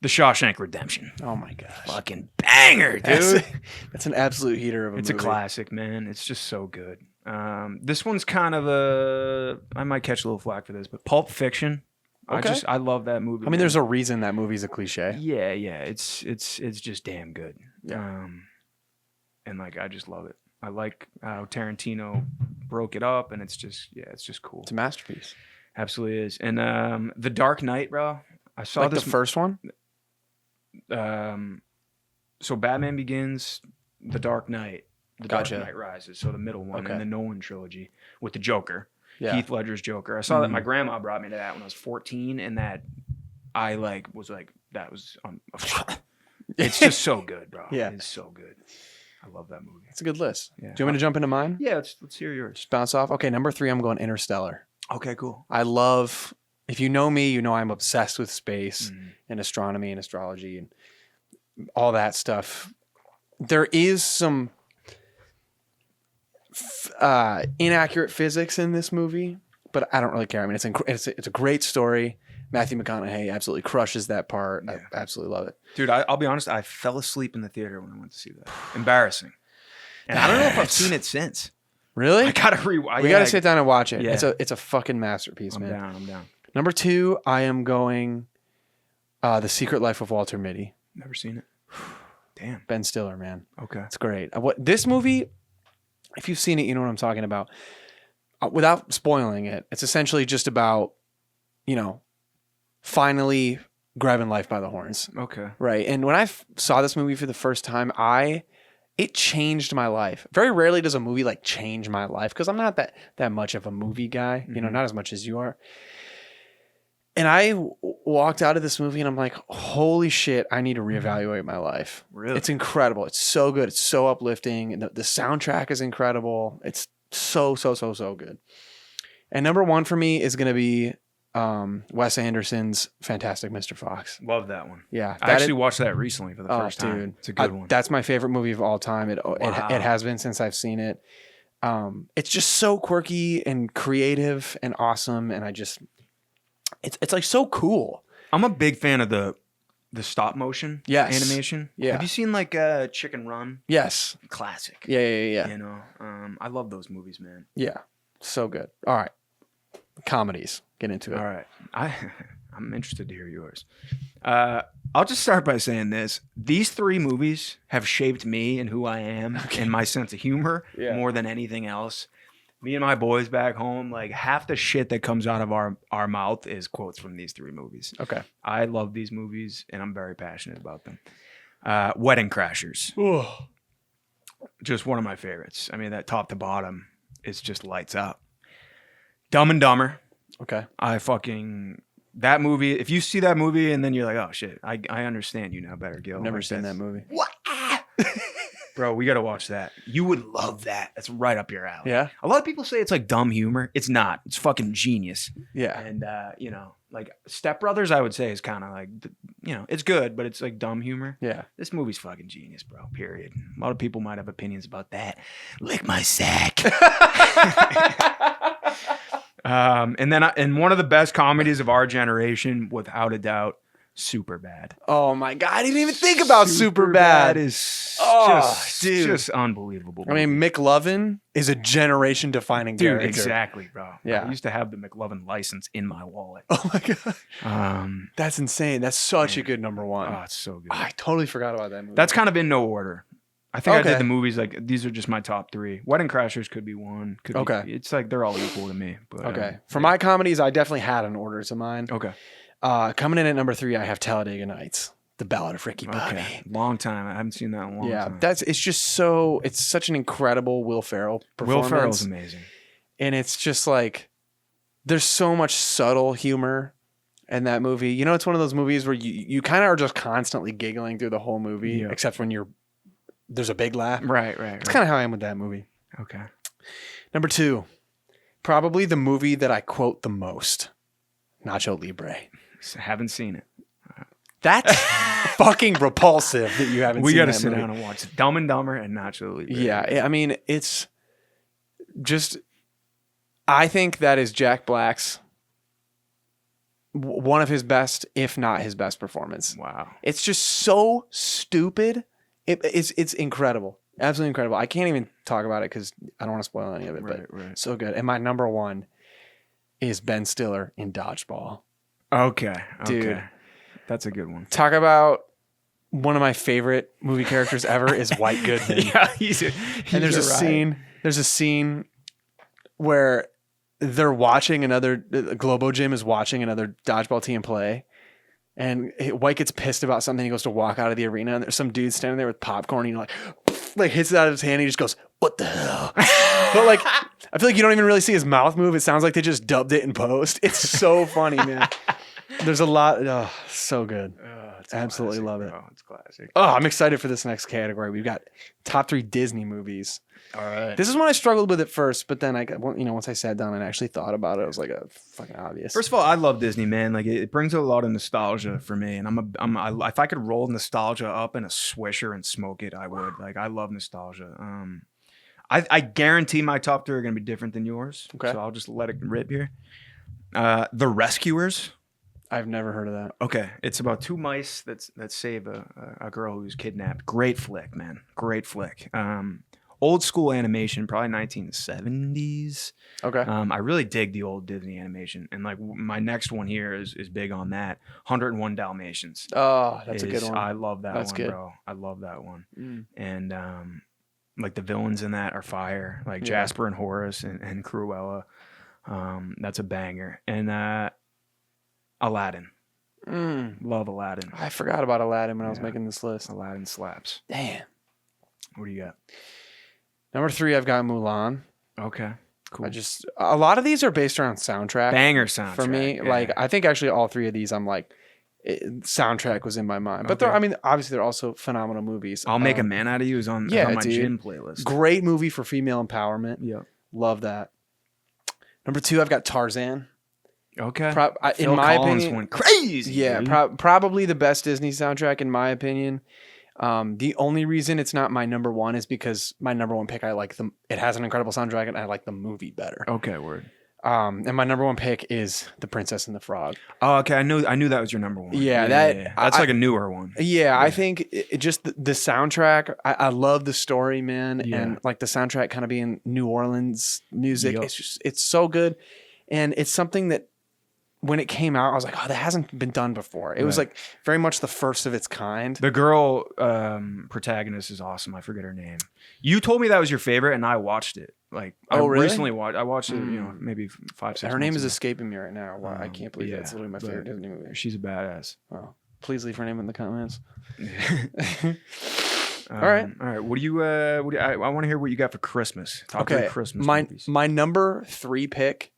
The Shawshank Redemption. Oh my gosh. Fucking banger, dude. That's an absolute heater of a It's movie. a classic, man. It's just so good. This one's kind of I might catch a little flack for this, but Pulp Fiction. Okay. I love that movie. I mean, there's a reason that movie's a cliche. Yeah. It's just damn good. Yeah. And like I just love it. I like how Tarantino broke it up, and it's just cool. It's a masterpiece. Absolutely is. And The Dark Knight, bro. I saw Like this the first one? So Batman Begins, The Dark Knight, The Gotcha. Dark Knight Rises. So the middle one Okay. in the Nolan trilogy with the Joker. Yeah. Heath Ledger's Joker. I saw that Mhm. my grandma brought me to that when I was 14, and that I was that was it's just so good, bro. Yeah. It's so good. I love that movie. It's a good list. Yeah. Do you want me to jump into mine? Yeah, let's hear yours. Just bounce off? Okay, number 3, I'm going Interstellar. Okay, cool. I love, if you know me, you know I'm obsessed with space Mhm. and astronomy and astrology and all that stuff. There is some inaccurate physics in this movie, but I don't really care. I mean, it's a great story. Matthew McConaughey absolutely crushes that part. Yeah. I absolutely love it. Dude, I'll be honest, I fell asleep in the theater when I went to see that. Embarrassing. And I don't know if I've That's- seen it since. Really? I gotta rewind. We got to sit down and watch it. Yeah. It's a fucking masterpiece, I'm man. down. I'm down. Number 2, I am going The Secret Life of Walter Mitty. Never seen it. Damn. Ben Stiller, man. Okay. It's great. This movie, if you've seen it, you know what I'm talking about. Without spoiling it, it's essentially just about, finally grabbing life by the horns, Okay. right? And when I saw this movie for the first time, it changed my life. Very rarely does a movie like change my life because I'm not that much of a movie guy, Mhm. not as much as you are. And I walked out of this movie and I'm like, holy shit, I need to reevaluate my life. Really? It's incredible. It's so good. It's so uplifting. And the soundtrack is incredible. It's so good. And number 1 for me is going to be Wes Anderson's Fantastic Mr. Fox. Love that one. Yeah. I actually watched that recently for the first time. Dude. It's a good one. That's my favorite movie of all time. It Wow. has been since I've seen it. It's just so quirky and creative and awesome. And it's like so cool. I'm a big fan of the stop motion Yes. animation. Yeah. Have you seen like Chicken Run? Yes. Classic. Yeah. You know, I love those movies, man. Yeah. So good. All right. Comedies. Get into it. All right. I'm interested to hear yours. I'll just start by saying this. These 3 movies have shaped me and who I am and my sense of humor more than anything else. Me and my boys back home, like half the shit that comes out of our mouth is quotes from these 3 movies. Okay. I love these movies and I'm very passionate about them. Wedding Crashers. Just one of my favorites. I mean, that top to bottom is just lights out. Dumb and Dumber. Okay. That movie, if you see that movie and then you're like, oh shit, I understand you now better, Gil. I've never Like, seen that that's- movie. What? Bro, we got to watch that. You would love that. That's right up your alley. Yeah. A lot of people say it's like dumb humor. It's not. It's fucking genius. Yeah. And, Like Step Brothers, I would say is kind of like, it's good, but it's like dumb humor. Yeah. This movie's fucking genius, bro. Period. A lot of people might have opinions about that. Lick my sack. And then and one of the best comedies of our generation, without a doubt, Superbad. Oh my God, I didn't even think about Superbad. Is dude. just unbelievable. I mean, McLovin is a generation-defining dude, character. exactly, bro. Yeah. I used to have the McLovin license in my wallet. Oh my God. That's insane. That's such a good number one. Oh, it's so good. I totally forgot about that movie. That's kind of in no order. I think I did the movies like these are just my top 3. Wedding Crashers could be one. Could be, it's like they're all equal to me. But, okay. For my comedies, I definitely had an order to mine. Okay. Coming in at number 3, I have Talladega Nights, The Ballad of Ricky Bobby. Okay. Long time. I haven't seen that in a long time. It's such an incredible Will Ferrell performance. Will Ferrell's amazing. And it's just like, there's so much subtle humor in that movie. You know, it's one of those movies where you kind of are just constantly giggling through the whole movie, except when there's a big laugh. Right. It's kind of how I am with that movie. Okay. Number 2, probably the movie that I quote the most, Nacho Libre. Haven't seen it. That's fucking repulsive that you haven't seen it. We got to sit down and watch it. Dumb and Dumber and Nacho Libre. Yeah. I mean, it's just, I think that is Jack Black's one of his best, if not his best performance. Wow. It's just so stupid. It's incredible. Absolutely incredible. I can't even talk about it because I don't want to spoil any of it, but so good. And my number 1 is Ben Stiller in Dodgeball. Okay. Dude. That's a good one. Talk about one of my favorite movie characters ever is White Goodman. Yeah, and there's a scene where they're watching Globo Gym is watching another dodgeball team play. And White gets pissed about something. He goes to walk out of the arena, and there's some dude standing there with popcorn. And like hits it out of his hand. And he just goes, "What the hell?" But like, I feel like you don't even really see his mouth move. It sounds like they just dubbed it in post. It's so funny, man. There's a lot. Oh, so good. Absolutely classic, love it. Bro. It's classic. Oh, I'm excited for this next category. We've got top 3 Disney movies. All right. This is when I struggled with it first, but then once I sat down and actually thought about it, it was like a fucking obvious. First of all, I love Disney, man. Like it brings a lot of nostalgia for me, and if I could roll nostalgia up in a swisher and smoke it, I would. Like I love nostalgia. I guarantee my top 3 are going to be different than yours. Okay. So I'll just let it rip here. The Rescuers. I've never heard of that. Okay, it's about 2 mice that save a girl who's kidnapped. Great flick, man. Great flick. Old school animation, probably 1970s. Okay. I really dig the old Disney animation, and like my next one here is big on that. 101 Dalmatians. Oh, that's a good one. I love that That's one, good. bro. I love that one. And like the villains in that are fire, like Jasper and Horace and Cruella. That's a banger. And Aladdin. Love Aladdin. I forgot about Aladdin when I was making this list. Aladdin slaps. Damn. What do you got? Number 3, I've got Mulan. Okay, cool. A lot of these are based around soundtrack. Banger soundtrack. For me, yeah. like, I think actually all 3 of these, I'm like, soundtrack was in my mind. But obviously they're also phenomenal movies. I'll Make a Man Out of You is on my gym playlist. Great movie for female empowerment. Yeah. Love that. Number 2, I've got Tarzan. Okay. In my Collins opinion, went crazy. Yeah, probably the best Disney soundtrack in my opinion. The only reason it's not my number 1 is because my number 1 pick, it has an incredible soundtrack and I like the movie better. Okay, word. And my number 1 pick is The Princess and the Frog. Oh, okay. I knew that was your number 1. Yeah, that's like a newer one. Yeah, I think just the soundtrack. I love the story, man, and like the soundtrack kind of being New Orleans music. Yep. It's so good, and it's something that when it came out, I was like, oh, that hasn't been done before. It was like very much the first of its kind. The girl protagonist is awesome. I forget her name. You told me that was your favorite, and I watched it. Like, really? Recently I watched it. Maybe 5, 6. Her name is ago. escaping me right now. Wow, I can't believe that's literally my favorite Disney movie. She's a badass. Wow. Please leave her name in the comments. All right. What do you? I want to hear what you got for Christmas. Top 3 Christmas movies. My number 3 pick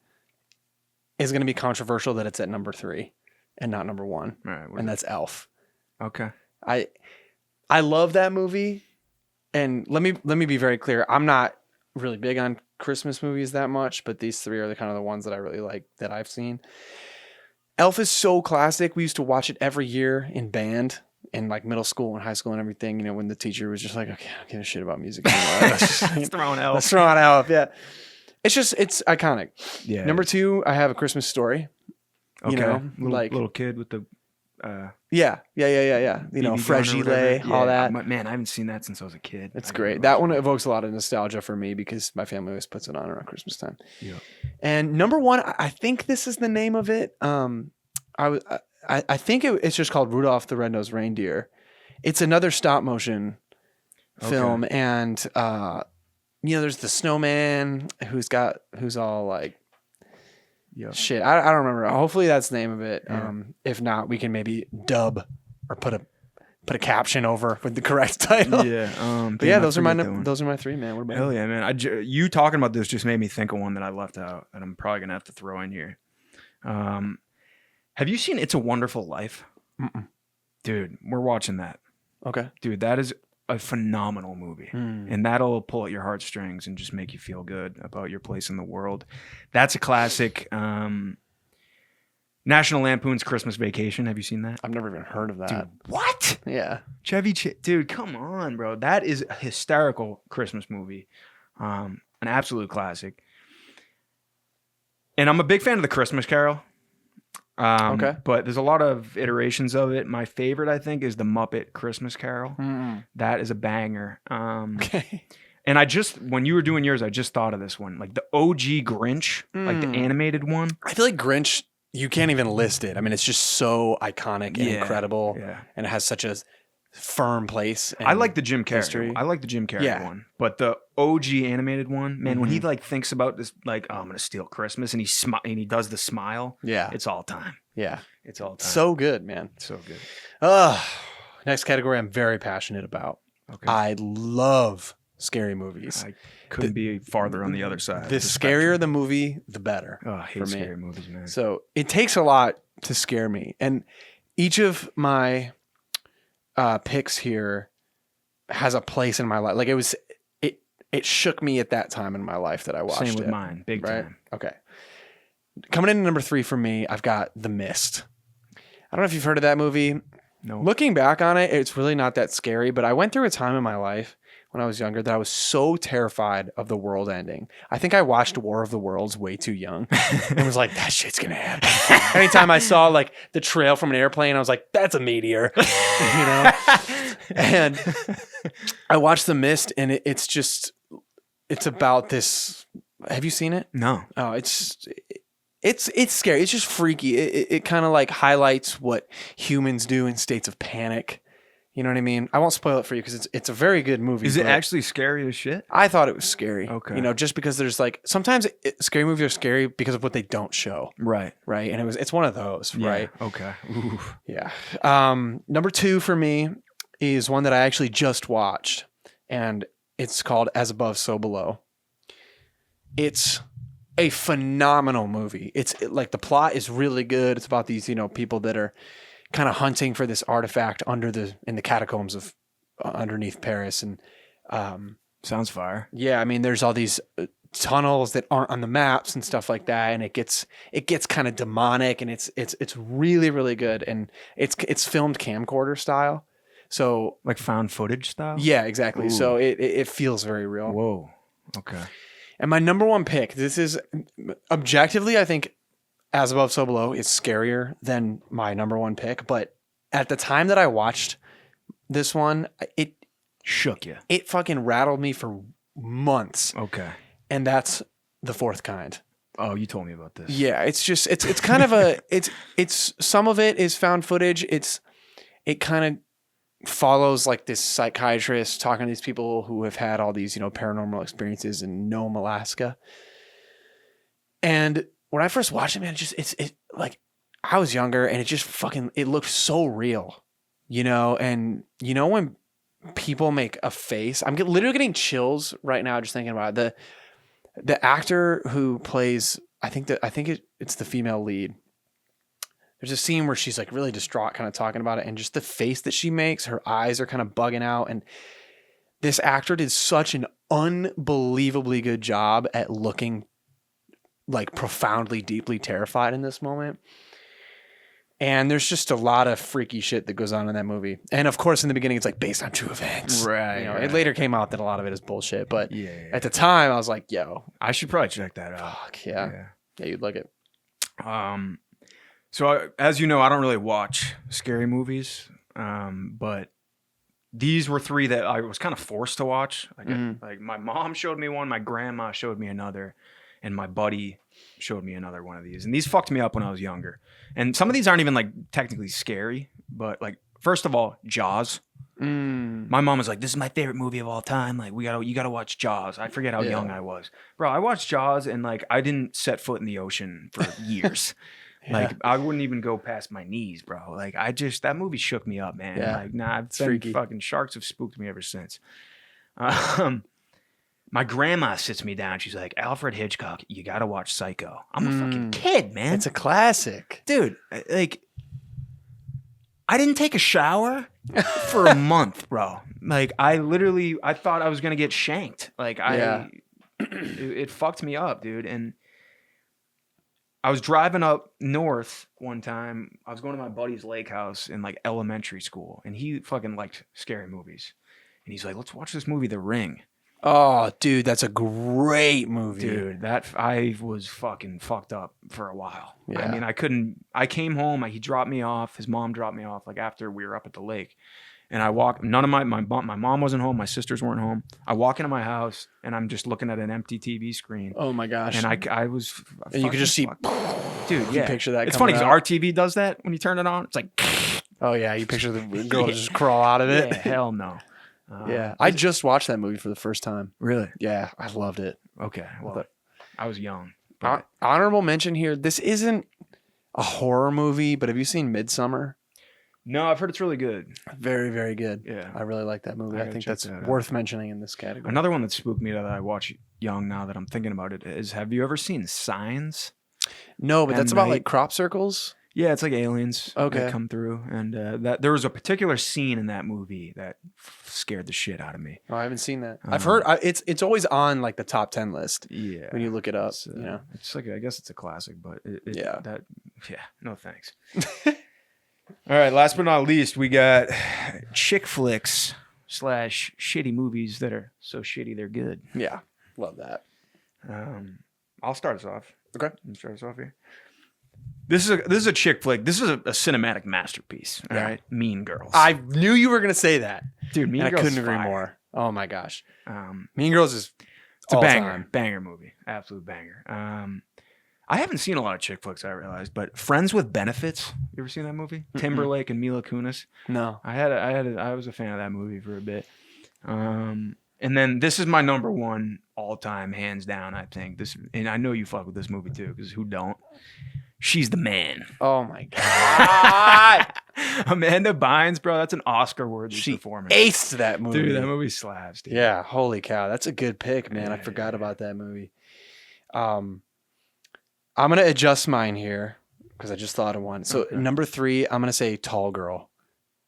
is going to be controversial that it's at number 3 and not number 1. All right, and that's Elf. Okay. I love that movie, and let me be very clear. I'm not really big on Christmas movies that much, but these 3 are the kind of the ones that I really like that I've seen. Elf is so classic. We used to watch it every year in band in like middle school and high school and everything. You know, when the teacher was just like, okay, I don't give a shit about music anymore. Let's throw an Elf. Let's throw on Elf. Yeah. It's iconic. Yeah. Number 2, I have A Christmas Story. Okay. You know, little kid with the yeah. You know, BB gun or Fragile, whatever. all that. Man, I haven't seen that since I was a kid. It's great. That one evokes a lot of nostalgia for me because my family always puts it on around Christmas time. Yeah. And number 1, I think this is the name of it. I think it's just called Rudolph the Red-Nosed Reindeer. It's another stop motion film, and you know, there's the snowman who's all like, shit. I don't remember. Hopefully that's the name of it. Yeah. If not, we can maybe dub or put a caption over with the correct title. Yeah. But yeah, those are my 3, man. What about Hell you? yeah, man. You talking about this just made me think of one that I left out that I'm probably gonna have to throw in here. Have you seen It's a Wonderful Life? Mm-mm. Dude, we're watching that. Okay. Dude, that is a phenomenal movie. And that'll pull at your heartstrings and just make you feel good about your place in the world. That's a classic. National Lampoon's Christmas Vacation. Have you seen that? I've never even heard of that. Dude, what? Yeah. Dude, come on, bro. That is a hysterical Christmas movie. An absolute classic. And I'm a big fan of The Christmas Carol. Okay. But there's a lot of iterations of it. My favorite, I think, is The Muppet Christmas Carol. That is a banger. Okay. And when you were doing yours, I just thought of this one. Like the OG Grinch, like the animated one. I feel like Grinch, you can't even list it. I mean, it's just so iconic and incredible. Yeah. And it has such a firm place. I like the Jim Carrey. history. I like the Jim Carrey one. But the OG animated one, man, when he like thinks about this, like, oh, I'm gonna steal Christmas, and he does the smile. Yeah. It's all time. Yeah. It's all time. So good, man. So good. Next category I'm very passionate about. Okay. I love scary movies. I couldn't be farther on the other side. The scarier the movie, the better. Oh, I hate for me. scary movies, man. So it takes a lot to scare me. And each of my picks here has a place in my life. Like it shook me at that time in my life that I watched it. Same with mine. Big time. Okay. Coming in at number 3 for me, I've got The Mist. I don't know if you've heard of that movie. No. Looking back on it, it's really not that scary, but I went through a time in my life when I was younger that I was so terrified of the world ending. I think I watched War of the Worlds way too young and was like, that shit's gonna happen. Anytime I saw like the trail from an airplane, I was like, that's a meteor, you know? And I watched The Mist, and it's about this. Have you seen it? No. Oh, it's scary. It's just freaky. It kind of like highlights what humans do in states of panic. You know what I mean? I won't spoil it for you because it's a very good movie. Is it actually scary as shit? I thought it was scary. Okay. You know, just because there's like sometimes scary movies are scary because of what they don't show. Right. Right. And it's one of those. Yeah. Right. Okay. Oof. Yeah. Number 2 for me is one that I actually just watched, and it's called As Above, So Below. It's a phenomenal movie. Like the plot is really good. It's about these, you know, people that are kind of hunting for this artifact in the catacombs of underneath Paris. And Sounds fire. yeah, I mean, there's all these tunnels that aren't on the maps and stuff like that, and it gets kind of demonic, and it's really, really good, and it's filmed camcorder style. So Like found footage style? yeah, exactly. Ooh. So it feels very real. Whoa. Okay. And my number 1 pick, this is objectively, I think As Above, So Below is scarier than my number 1 pick. But at the time that I watched this one, it Shook you. It fucking rattled me for months. Okay. And that's The Fourth Kind. Oh, you told me about this. Yeah, it's just it's kind of it's some of it is found footage. It kind of follows like this psychiatrist talking to these people who have had all these, you know, paranormal experiences in Nome, Alaska. And when I first watched it, man, it like I was younger, and it looked so real, you know. And you know when people make a face, I'm literally getting chills right now just thinking about it. The actor who plays, I think it's the female lead. There's a scene where she's like really distraught, kind of talking about it, and just the face that she makes, her eyes are kind of bugging out. And this actor did such an unbelievably good job at looking like profoundly, deeply terrified in this moment. And there's just a lot of freaky shit that goes on in that movie. And of course, in the beginning, it's like based on true events. Right. You know, right. it later came out that a lot of it is bullshit. But Yeah. at the time, I was like, yo, I should probably check that out. fuck yeah. Yeah, you'd like it. So as you know, I don't really watch scary movies, but these were three that I was kind of forced to watch. Like my mom showed me one, my grandma showed me another, and my buddy showed me another one of these. And these fucked me up when I was younger. And some of these aren't even like technically scary, but like first of all, Jaws. My mom was like, "This is my favorite movie of all time. Like, you gotta watch Jaws." I forget how young I was, bro. I watched Jaws and like I didn't set foot in the ocean for years. Like I wouldn't even go past my knees, bro. Like that movie shook me up, man. Yeah. Like nah, It's freaky. fucking sharks have spooked me ever since. My grandma sits me down. She's like, "Alfred Hitchcock, you gotta watch Psycho." I'm a fucking kid, man. It's a classic. Dude, like I didn't take a shower for a month, bro. Like I thought I was gonna get shanked. Like it fucked me up, dude. And I was driving up north one time. I was going to my buddy's lake house in like elementary school, and he fucking liked scary movies. And he's like, "Let's watch this movie, The Ring." Oh, dude, that's a great movie. Dude, I was fucking fucked up for a while. Yeah. I mean, I came home, he dropped me off, his mom dropped me off, like after we were up at the lake. And I walked, my mom wasn't home, my sisters weren't home. I walk into my house and I'm just looking at an empty TV screen. Oh my gosh. And I was, and you could just see, dude, you yeah. picture that. It's funny because out. RTV does that when you turn it on. It's like, oh yeah, you picture the girl just crawl out of it. yeah, hell no. Yeah, I just watched that movie for the first time. Really? Yeah, I loved it. Okay, well, I was young. Honorable mention here. This isn't a horror movie, but have you seen Midsommar? No, I've heard it's really good. Very, very good. Yeah. I really like that movie. I think that's worth mentioning in this category. Another one that spooked me that I watch young now that I'm thinking about it is, have you ever seen Signs? No, but that's about Night? like crop circles. Yeah, it's like aliens Okay. that come through. And that there was a particular scene in that movie that scared the shit out of me. Oh, I haven't seen that. I've heard it's always on like the top 10 list. Yeah. When you look it up, It's, you know. It's like, I guess it's a classic, but Yeah. No thanks. All right, last but not least, we got chick flicks / shitty movies that are so shitty they're good. Yeah, love that. I'll start us off. Okay. Let me start us off here. This is a chick flick. This is a cinematic masterpiece. All right, Mean Girls. I knew you were gonna say that, Dude, Mean and Girls. I couldn't is agree fire. more. Oh my gosh, Um, Mean Girls is it's a all banger, time. banger movie, absolute banger. I haven't seen a lot of chick flicks, I realized, but Friends with Benefits. You ever seen that movie? Timberlake and Mila Kunis. No. I was a fan of that movie for a bit. And then this is my number one all time, hands down. I think this, and I know you fuck with this movie too, because who don't? She's the Man. Oh my god, Amanda Bynes, bro, that's an Oscar-worthy performance. aced that movie. Dude, that movie slaps, dude. Yeah, holy cow, that's a good pick, man. I Yeah, forgot about that movie. I'm gonna adjust mine here because I just thought of one. So number 3, I'm gonna say Tall Girl.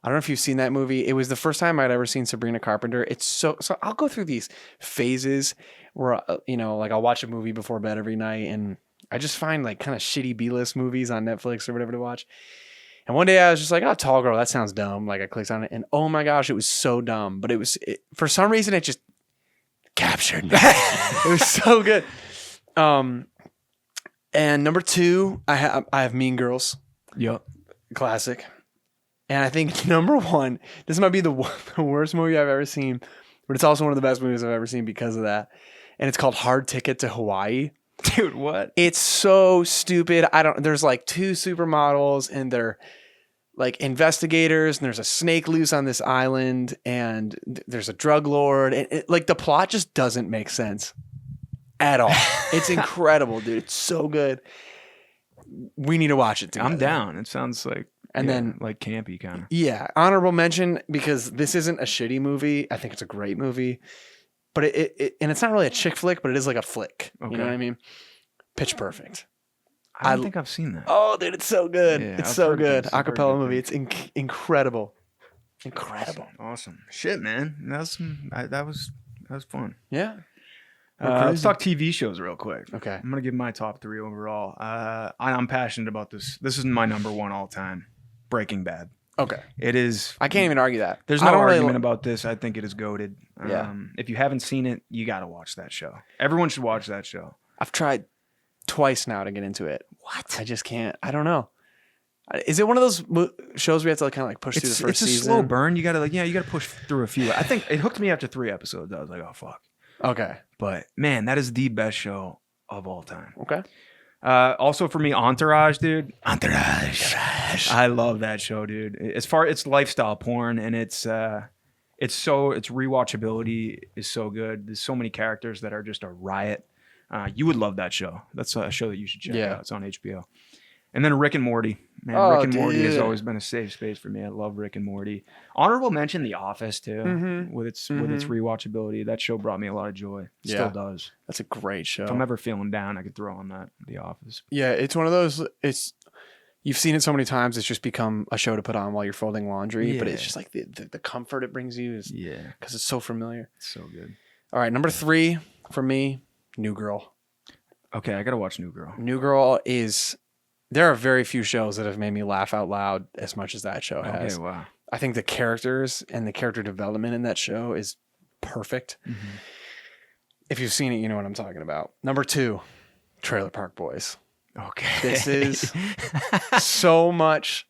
I don't know if you've seen that movie. It was the first time I'd ever seen Sabrina Carpenter. It's so I'll go through these phases where like I'll watch a movie before bed every night, and I just find like kind of shitty B-list movies on Netflix or whatever to watch. And one day I was just like, "Oh, Tall Girl, that sounds dumb." Like I clicked on it, and oh my gosh, it was so dumb. But for some reason it just captured me. It was so good. And number 2, I have Mean Girls. Yep. Classic. And I think number 1, this might be the worst movie I've ever seen, but it's also one of the best movies I've ever seen because of that. And it's called Hard Ticket to Hawaii. Dude, what? It's so stupid. There's like 2 supermodels and they're like investigators, and there's a snake loose on this island, and there's a drug lord. And like the plot just doesn't make sense at all. It's incredible, dude. It's so good. We need to watch it together. I'm down. It sounds like, And then like campy kind of. Yeah, honorable mention because this isn't a shitty movie. I think it's a great movie, but and it's not really a chick flick, but it is like a flick. Okay. You know what I mean? Pitch Perfect. I don't think I've seen that. Oh, dude, it's so good. Yeah, it's I've so heard good. this. I've heard Acapella good movie. things. It's incredible. Incredible. Awesome. Shit, man. That was fun. Yeah. Let's talk TV shows real quick. Okay. I'm gonna give my top 3 overall. I'm passionate about this. This is my number 1 all time. Breaking Bad. Okay. It is. I can't even argue that. There's I no don't really argument about this. I think it is goated. Yeah. If you haven't seen it, you got to watch that show. Everyone should watch that show. I've tried twice now to get into it. What? I just can't. I don't know. Is it one of those shows where you have to like, kind of like push through the first season? It's a slow burn. You gotta you gotta push through a few. I think it hooked me after 3 episodes. I was like, oh fuck. Okay. But man, that is the best show of all time. Okay. Also for me, Entourage, dude. Entourage. I love that show, dude. It's lifestyle porn, and it's rewatchability is so good. There's so many characters that are just a riot. You would love that show. That's a show that you should check out. It's on HBO. And then Rick and Morty. Man, Rick and Morty has always been a safe space for me. I love Rick and Morty. Honorable mention, The Office too, with its rewatchability. That show brought me a lot of joy. Still does. That's a great show. If I'm ever feeling down, I could throw on that The Office. Yeah, it's one of those. You've seen it so many times. It's just become a show to put on while you're folding laundry. Yeah. But it's just like the comfort it brings you is because it's so familiar. It's so good. All right, number 3 for me, New Girl. Okay, I gotta watch New Girl. New Girl is. There are very few shows that have made me laugh out loud as much as that show has. Okay, wow. I think the characters and the character development in that show is perfect. Mm-hmm. If you've seen it, you know what I'm talking about. Number 2, Trailer Park Boys. Okay. This is so much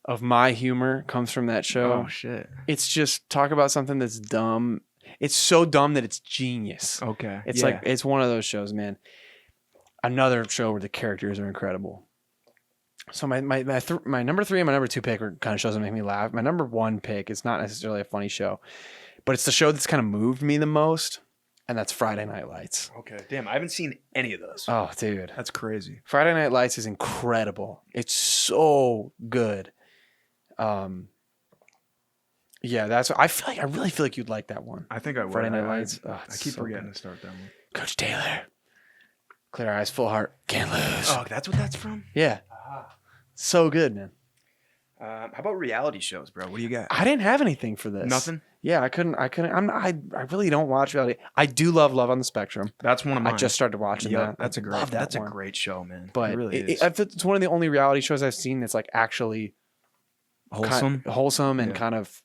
of my humor comes from that show. Oh, shit. It's just talk about something that's dumb. It's so dumb that it's genius. Okay. It's like, it's one of those shows, man. Another show where the characters are incredible. So my number 3 and my number 2 pick are kind of shows that make me laugh. My number 1 pick is not necessarily a funny show, but it's the show that's kind of moved me the most, and that's Friday Night Lights. Okay. Damn, I haven't seen any of those. Oh, dude. That's crazy. Friday Night Lights is incredible. It's so good. Yeah, I really feel like you'd like that one. I think I would. Friday Night Lights. I keep forgetting to start that one. Coach Taylor. Clear eyes, full heart, can't lose. Oh, that's what that's from? Yeah. So good, man. How about reality shows, bro? What do you got? I didn't have anything for this. Nothing? Yeah, I couldn't. I really don't watch reality. I do love Love on the Spectrum. That's one of mine. I just started watching that. That's a great show, man. But it really is. It's one of the only reality shows I've seen that's like actually wholesome, and kind of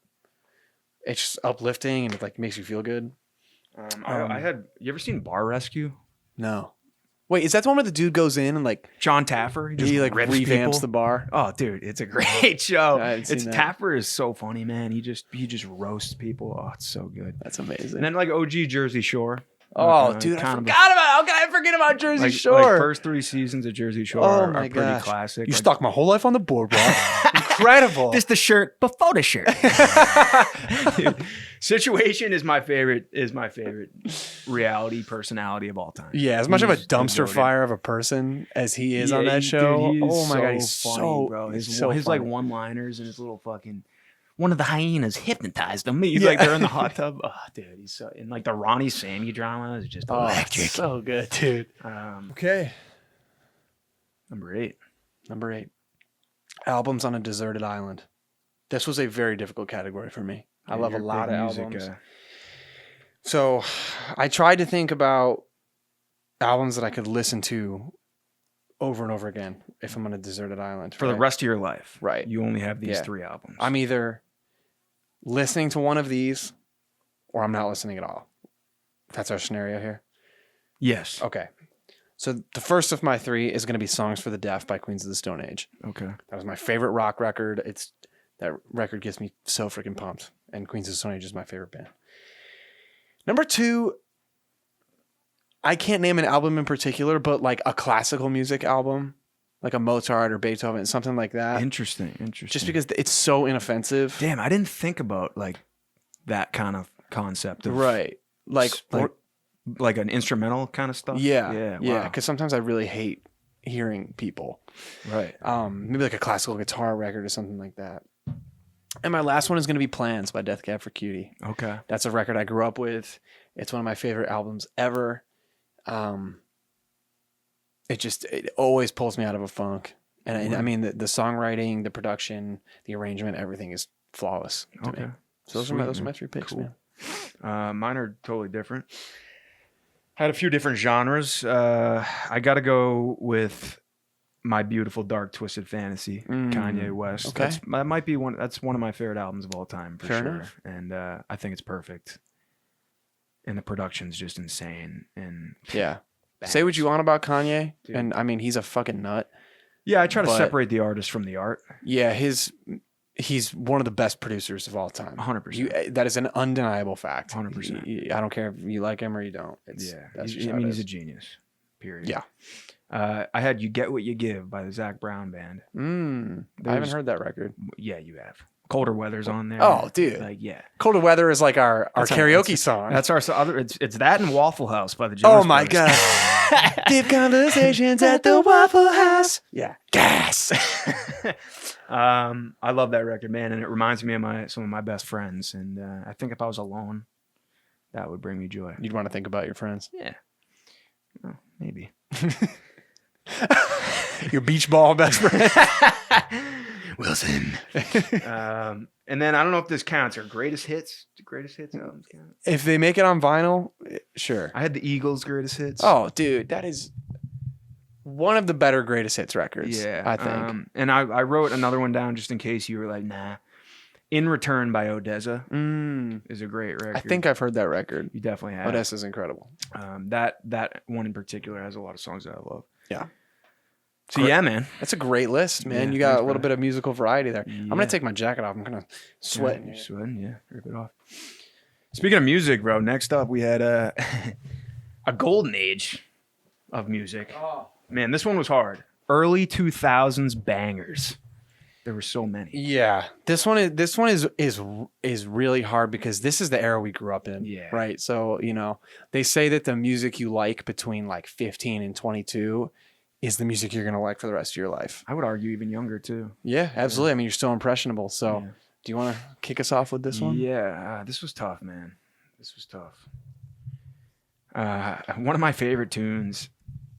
it's just uplifting and it like makes you feel good. You ever seen Bar Rescue? No. Wait, is that the one where the dude goes in and like John Taffer? He like rips revamps people? the bar? Oh, dude, it's a great show. Taffer is so funny, man. He just roasts people. Oh, it's so good. That's amazing. And then like OG Jersey Shore. Oh, dude, I forgot about. How can I forget about Jersey Shore? Like first 3 seasons of Jersey Shore are pretty classic. You stuck my whole life on the boardwalk. Incredible. This the shirt before the shirt. Dude, Situation is my favorite reality personality of all time. Yeah, as much of a dumpster fire of a person as he is on that show. Dude, oh my so god, he's funny, so bro. His funny. like one-liners and his little fucking. One of the hyenas hypnotized him. He's like they're in the hot tub. Oh, dude, he's so and like the Ronnie Sammy drama is just electric. So good, dude. Okay, Number 8. Albums on a deserted island. This was a very difficult category for me. I love a lot of albums. So I tried to think about albums that I could listen to over and over again if I'm on a deserted island. For the rest of your life. Right. You only have these 3 albums. I'm either listening to one of these or I'm not listening at all. That's our scenario here. Yes. Okay. So the first of my 3 is going to be Songs for the Deaf by Queens of the Stone Age. Okay. That was my favorite rock record. That record gets me so freaking pumped. And Queens of the Stone Age is my favorite band. Number 2, I can't name an album in particular, but like a classical music album, like a Mozart or Beethoven, something like that. Interesting. Just because it's so inoffensive. Damn, I didn't think about like that kind of concept. Right. Like an instrumental kind of stuff. Yeah. Wow. Because sometimes I really hate hearing people. Right. Maybe like a classical guitar record or something like that. And my last one is going to be Plans by Death Cab for Cutie. Okay. That's a record I grew up with. It's one of my favorite albums ever. It always pulls me out of a funk. And I mean, the songwriting, the production, the arrangement, everything is flawless to me. So those are my 3 picks, cool. man. Mine are totally different. Had a few different genres. I got to go with My Beautiful Dark Twisted Fantasy, Kanye West. Okay. That might be that's one of my favorite albums of all time, for Fair sure. enough. And I think it's perfect. And the production's just insane. And Yeah. Say what you want about Kanye, Dude. and I mean he's a fucking nut. yeah, I try to But- separate the artist from the art. Yeah, he's one of the best producers of all time. 100%. That is an undeniable fact. 100%. I don't care if you like him or you don't. That's just how it he's is. a genius. Period. Yeah. I had "You Get What You Give" by the Zach Brown Band. I haven't There's- heard that record. Yeah, you have. Colder Weather's on there. Oh, dude. Like, yeah. Colder Weather is like our That's karaoke song. That's our other. It's that and Waffle House by the Jonas Oh my Brothers. god. Deep conversations at the Waffle House. Yeah. Gas. I love that record, man, and it reminds me of some of my best friends. And I think if I was alone, that would bring me joy. You'd want to think about your friends. Yeah. Well, maybe. Your beach ball best friend. Wilson. And then I don't know if this counts. Or greatest hits? Do greatest hits albums count? If they make it on vinyl, sure. I had the Eagles' greatest hits. Oh, dude, that is one of the better greatest hits records. yeah. I think. And I wrote another one down just in case you were like, nah. In Return by Odessa is a great record. I think I've heard that record. you definitely have. Odessa's incredible. That one in particular has a lot of songs that I love. Yeah. So yeah, man. That's a great list, man. Yeah, you got thanks, a little brother. bit of musical variety there. I'm Yeah. gonna take my jacket off. I'm gonna sweat. Yeah, you're sweating, yeah. Rip it off. Speaking of music, bro, next up we had a golden age of music. Oh. Man, this one was hard. Early 2000s bangers. There were so many. Yeah, this one is really hard because this is the era we grew up in. Yeah. Right. So they say that the music you like between like 15 and 22 is the music you're gonna like for the rest of your life. I would argue even younger too. Yeah, absolutely. I mean, you're still impressionable. So, Yeah. do you want to kick us off with this one? Yeah, this was tough, man. This was tough. One of my favorite tunes.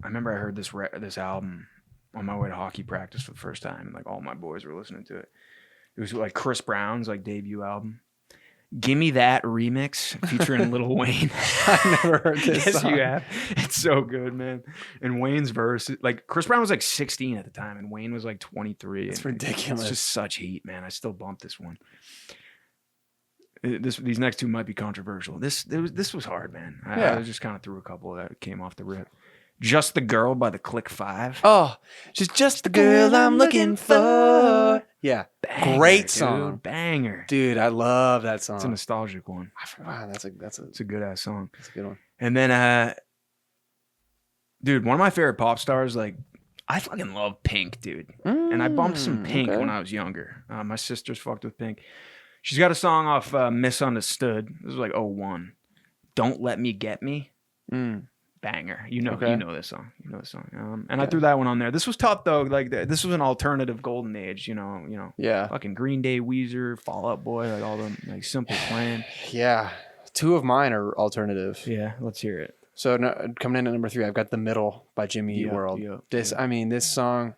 I remember I heard this album on my way to hockey practice for the first time, and like all my boys were listening to it. It was like Chris Brown's like debut album. Gimme That remix featuring Lil Wayne. I never heard this Yes, song. you have. It's so good, man. And Wayne's verse, like Chris Brown was like 16 at the time, and Wayne was like 23. It's and ridiculous. It's just such heat, man. I still bump this one. These next two might be controversial. This was hard, man. I just kind of threw a couple that came off the rip. Just the Girl by the Click 5. Oh, she's just the girl I'm looking for. Yeah, Banger, great dude. song, Banger. dude. I love that song. It's a nostalgic one. Wow, that's a It's a good ass song. good one. And then, dude, one of my favorite pop stars, like, I fucking love Pink, dude. And I bumped some Pink when I was younger. My sister's fucked with Pink. She's got a song off Misunderstood. This was like 01. Don't Let Me Get Me. Banger. You know this song. You know this song. And I threw that one on there. This was tough though. Like this was an alternative golden age, Yeah, fucking Green Day, Weezer, Fall Out Boy, like all them like Simple Plan. yeah. Two of mine are alternative. Yeah, let's hear it. So coming in at number 3, I've got The Middle by Jimmy Eat Yep, World. yep, This song,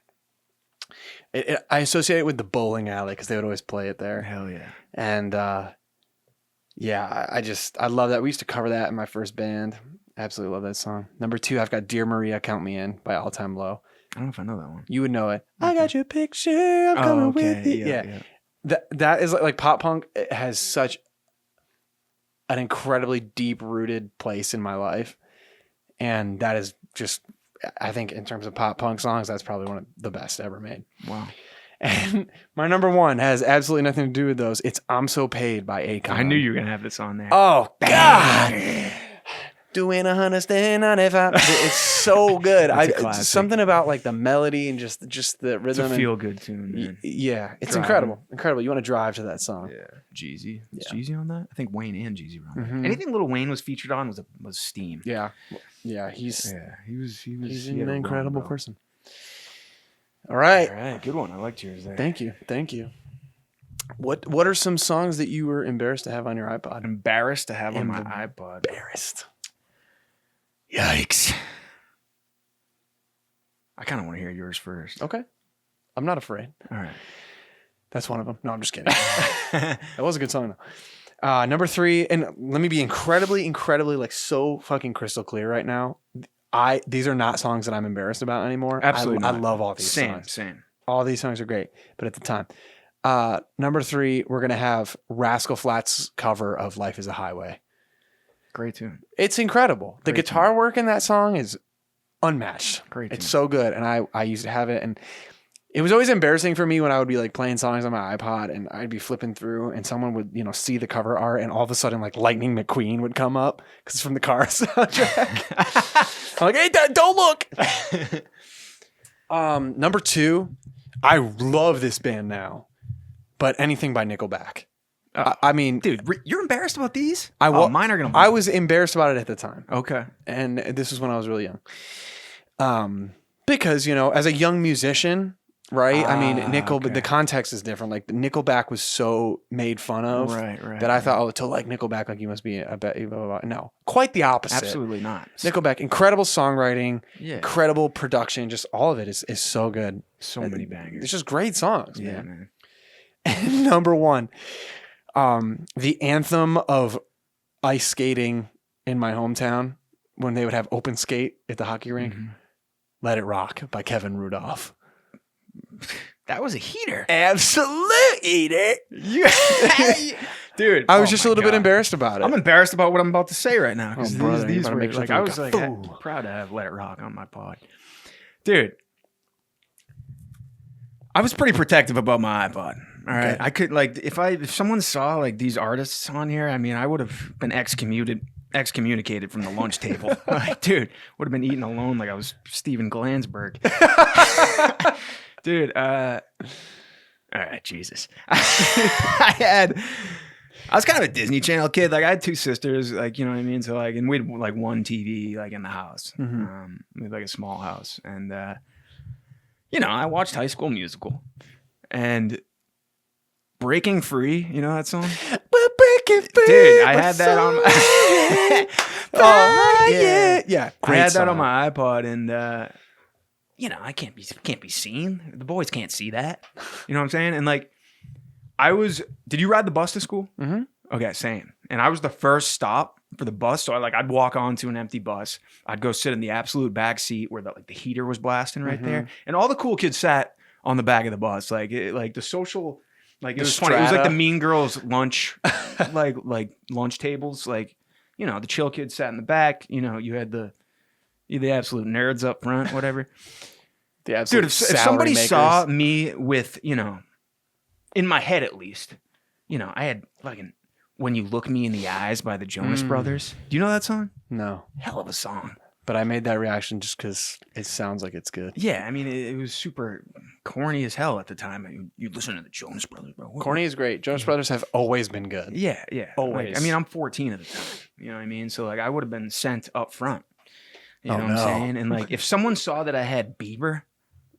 I associate it with the bowling alley because they would always play it there. Hell yeah. And yeah, I love that. We used to cover that in my first band. Absolutely love that song. Number 2, I've got Dear Maria, Count Me In by All Time Low. I don't know if I know that one. You would know it. I got your picture. I'm coming with you. Yeah. That is like pop punk. It has such an incredibly deep rooted place in my life. And that is just, I think in terms of pop punk songs, that's probably one of the best ever made. Wow. And my number 1 has absolutely nothing to do with those. It's I'm So Paid by Akon. I knew you were gonna have this on there. Oh, God. Doing 195. It's so good. It's a It's classic. something about like the melody and just the It's rhythm. a and- feel good tune, man. Yeah, it's Driving. incredible. Incredible. You want to drive to that song. Yeah. Jeezy. Is Yeah. Jeezy on that? I think Wayne and Jeezy were on Mhm. that. Anything Lil Wayne was featured on was steam. Yeah. Yeah, he's He's he's he had an a run, incredible bro. person. All right. All right, good one. I liked yours there. Thank you. Thank you. What are some songs that you were embarrassed to have on your iPod? Embarrassed to have on my iPod. Embarrassed. Yikes. I kind of want to hear yours first. Okay. I'm not afraid. All right. That's one of them. No, I'm just kidding. That was a good song Number 3, and let me be incredibly, like so fucking crystal clear right now. These are not songs that I'm embarrassed about anymore. Absolutely I not. love all these songs. Same. All these songs are great, but at the time. Number 3, we're gonna have Rascal Flatts' cover of "Life Is a Highway." Great tune. It's incredible. The Great guitar work in that song is unmatched. Great It's tune. so good, and I used to have it, and it was always embarrassing for me when I would be like playing songs on my iPod, and I'd be flipping through, and someone would see the cover art, and all of a sudden like Lightning McQueen would come up because it's from the Cars soundtrack. I'm like, hey, Dad, don't look. Number 2, I love this band now, but anything by Nickelback. I mean, Dude, you're embarrassed about these? mine are gonna. I was embarrassed about it at the time. Okay. And this was when I was really young. Because, as a young musician, right? I mean, okay. the context is different. Like, the Nickelback was so made fun of Right. that I thought, to like Nickelback, like you must be no, quite the opposite. Absolutely not. Nickelback, incredible songwriting, Yeah. incredible production, just all of it is so good. So many bangers. It's just great songs, Yeah, man. man. And number 1, the anthem of ice skating in my hometown when they would have open skate at the hockey rink. Mm-hmm. Let It Rock by Kevin Rudolph. That was a heater. Absolute eater. Dude, I was just a little bit embarrassed about it. I'm embarrassed about what I'm about to say right now. Oh, brother, you better make sure I you was go, like "Foo." proud to have Let It Rock on my pod. Dude, I was pretty protective about my iPod. All right. Okay. I could if someone saw like these artists on here, I mean, I would have been excommunicated from the lunch table. Like, dude, would have been eating alone like I was Steven Glansberg. Dude, all right, Jesus. I was kind of a Disney Channel kid. Like, I had 2 sisters, like, you know what I mean? So, like, and we had like one TV, like, in the house. We had like a small house. And, I watched High School Musical. And Breaking Free, you know that song? We're breaking free. Dude, I had that on my... Oh, yeah. Yeah. I had that on my iPod, and I can't be seen. The boys can't see that. You know what I'm saying? And like, did you ride the bus to school? Mm-hmm. Okay, same. And I was the first stop for the bus, so I'd walk onto an empty bus. I'd go sit in the absolute back seat where the heater was blasting right there, and all the cool kids sat on the back of the bus. Like the social, like it was funny. It was like the Mean Girls lunch, like lunch tables. Like, the chill kids sat in the back. You had the absolute nerds up front, whatever. The absolute Dude, if salary somebody makers. saw me with, in my head at least, I had fucking When You Look Me in the Eyes by the Jonas Brothers. Do you know that song? No. Hell of a song. But I made that reaction just because it sounds like it's good. Yeah, I mean, it was super corny as hell at the time. I mean, you listen to the Jonas Brothers, bro. Corny is great. Jonas Brothers have always been good. Yeah. Always. Like, I mean, I'm 14 at the time. You know what I mean? So, like, I would have been sent up front. You Oh, know what I'm no. saying? And, like, if someone saw that I had Bieber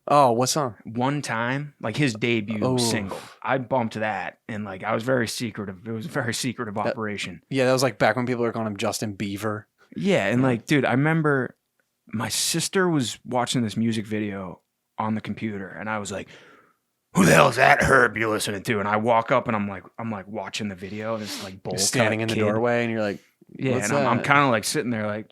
Oh, what song? one time, like his debut Oh. single, I bumped that. And, like, I was very secretive. It was a very secretive operation. Yeah, that was like back when people were calling him Justin Bieber. Yeah, and like, dude, I remember my sister was watching this music video on the computer, and I was like, "Who the hell is that herb you're listening to?" And I walk up, and I'm like watching the video, and it's like bowl Standing in the kid. doorway, and you're like, Yeah, "What's and I'm that?" kind of like sitting there, like,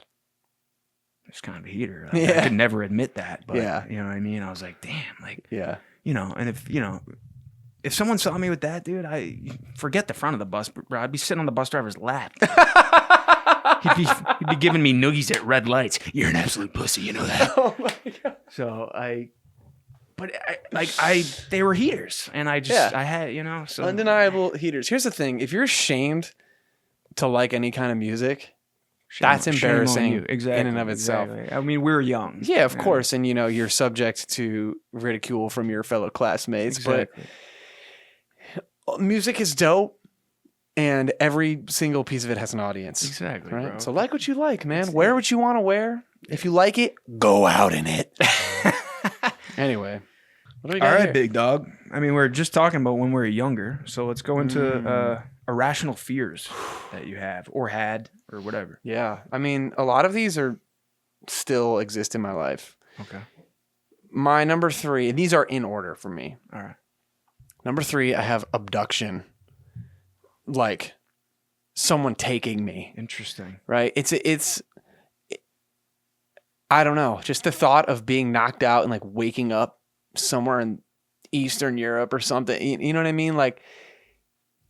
it's kind of a heater. Like, I Yeah. could never admit that, but Yeah. you know what I mean. I was like, damn, like, Yeah. and if someone saw me with that, dude, I forget the front of the bus, bro. I'd be sitting on the bus driver's lap. He'd be giving me noogies at red lights. You're an absolute pussy, you know that. Oh my god. So they were heaters, and I had, so Undeniable heaters. Here's the thing: if you're ashamed to like any kind of music, that's shame on embarrassing you. Exactly, in and of itself. exactly. I mean, we were young. Yeah, of course, and you're subject to ridicule from your fellow classmates. Exactly. But music is dope, and every single piece of it has an audience. Exactly, Right? bro. So like what you like, man. Wear what you want to wear. If you like it, go out in it. Anyway, what do we got All right, here? big dog. I mean, we're just talking about when we were younger, so let's go into irrational fears that you have or had or whatever. Yeah, I mean, a lot of these still exist in my life. Okay. My number 3, and these are in order for me. All right. Number 3, I have abduction. Like, someone taking me. Interesting. Right? I don't know. Just the thought of being knocked out and like waking up somewhere in Eastern Europe or something. You know what I mean? Like,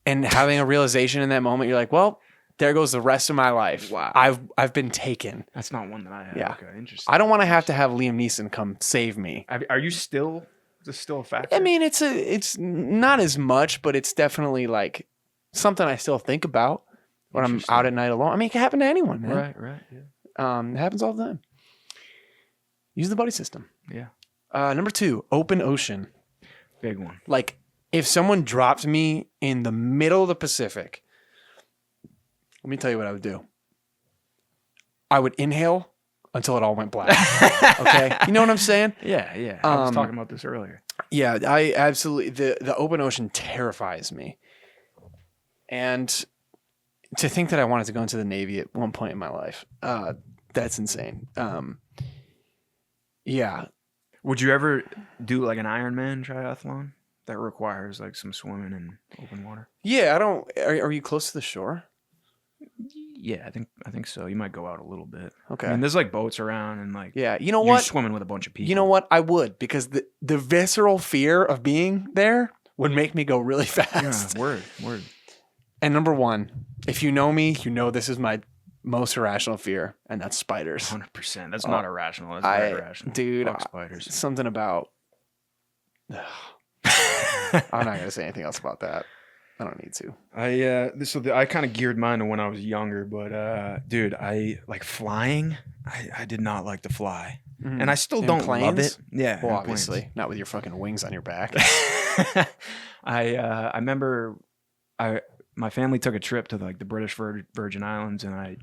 and having a realization in that moment, you're like, well, there goes the rest of my life. Wow. I've been taken. That's not one that I have. Yeah. Okay, interesting. I don't want to have Liam Neeson come save me. Are you still? Is this still a factor? I mean, it's not as much, but it's definitely like something I still think about when I'm out at night alone. I mean, it can happen to anyone, man. Right. Yeah. It happens all the time. Use the buddy system. Yeah. Number 2, open ocean. Big one. Like, if someone dropped me in the middle of the Pacific, let me tell you what I would do. I would inhale until it all went black. Okay? You know what I'm saying? Yeah. I was talking about this earlier. Yeah, I absolutely, the open ocean terrifies me. And to think that I wanted to go into the Navy at one point in my life, that's insane. Yeah. Would you ever do like an Ironman triathlon that requires like some swimming in open water? Yeah, are you close to the shore? Yeah, I think so. You might go out a little bit. Okay. I mean, there's like boats around and like Yeah, you know you're what? swimming with a bunch of people. You know what? I would, because the visceral fear of being there would make me go really fast. Yeah, word. And number 1, if you know me, you know this is my most irrational fear, and that's spiders. 100%. That's not irrational. That's very irrational. Dude, Fuck spiders. Something about... I'm not going to say anything else about that. I don't need to. I kind of geared mine to when I was younger, but dude, I like flying. I did not like to fly, and I still don't love it. Yeah, well, in obviously planes. not with your fucking wings on your back. I remember my family took a trip to like the British Virgin Islands, and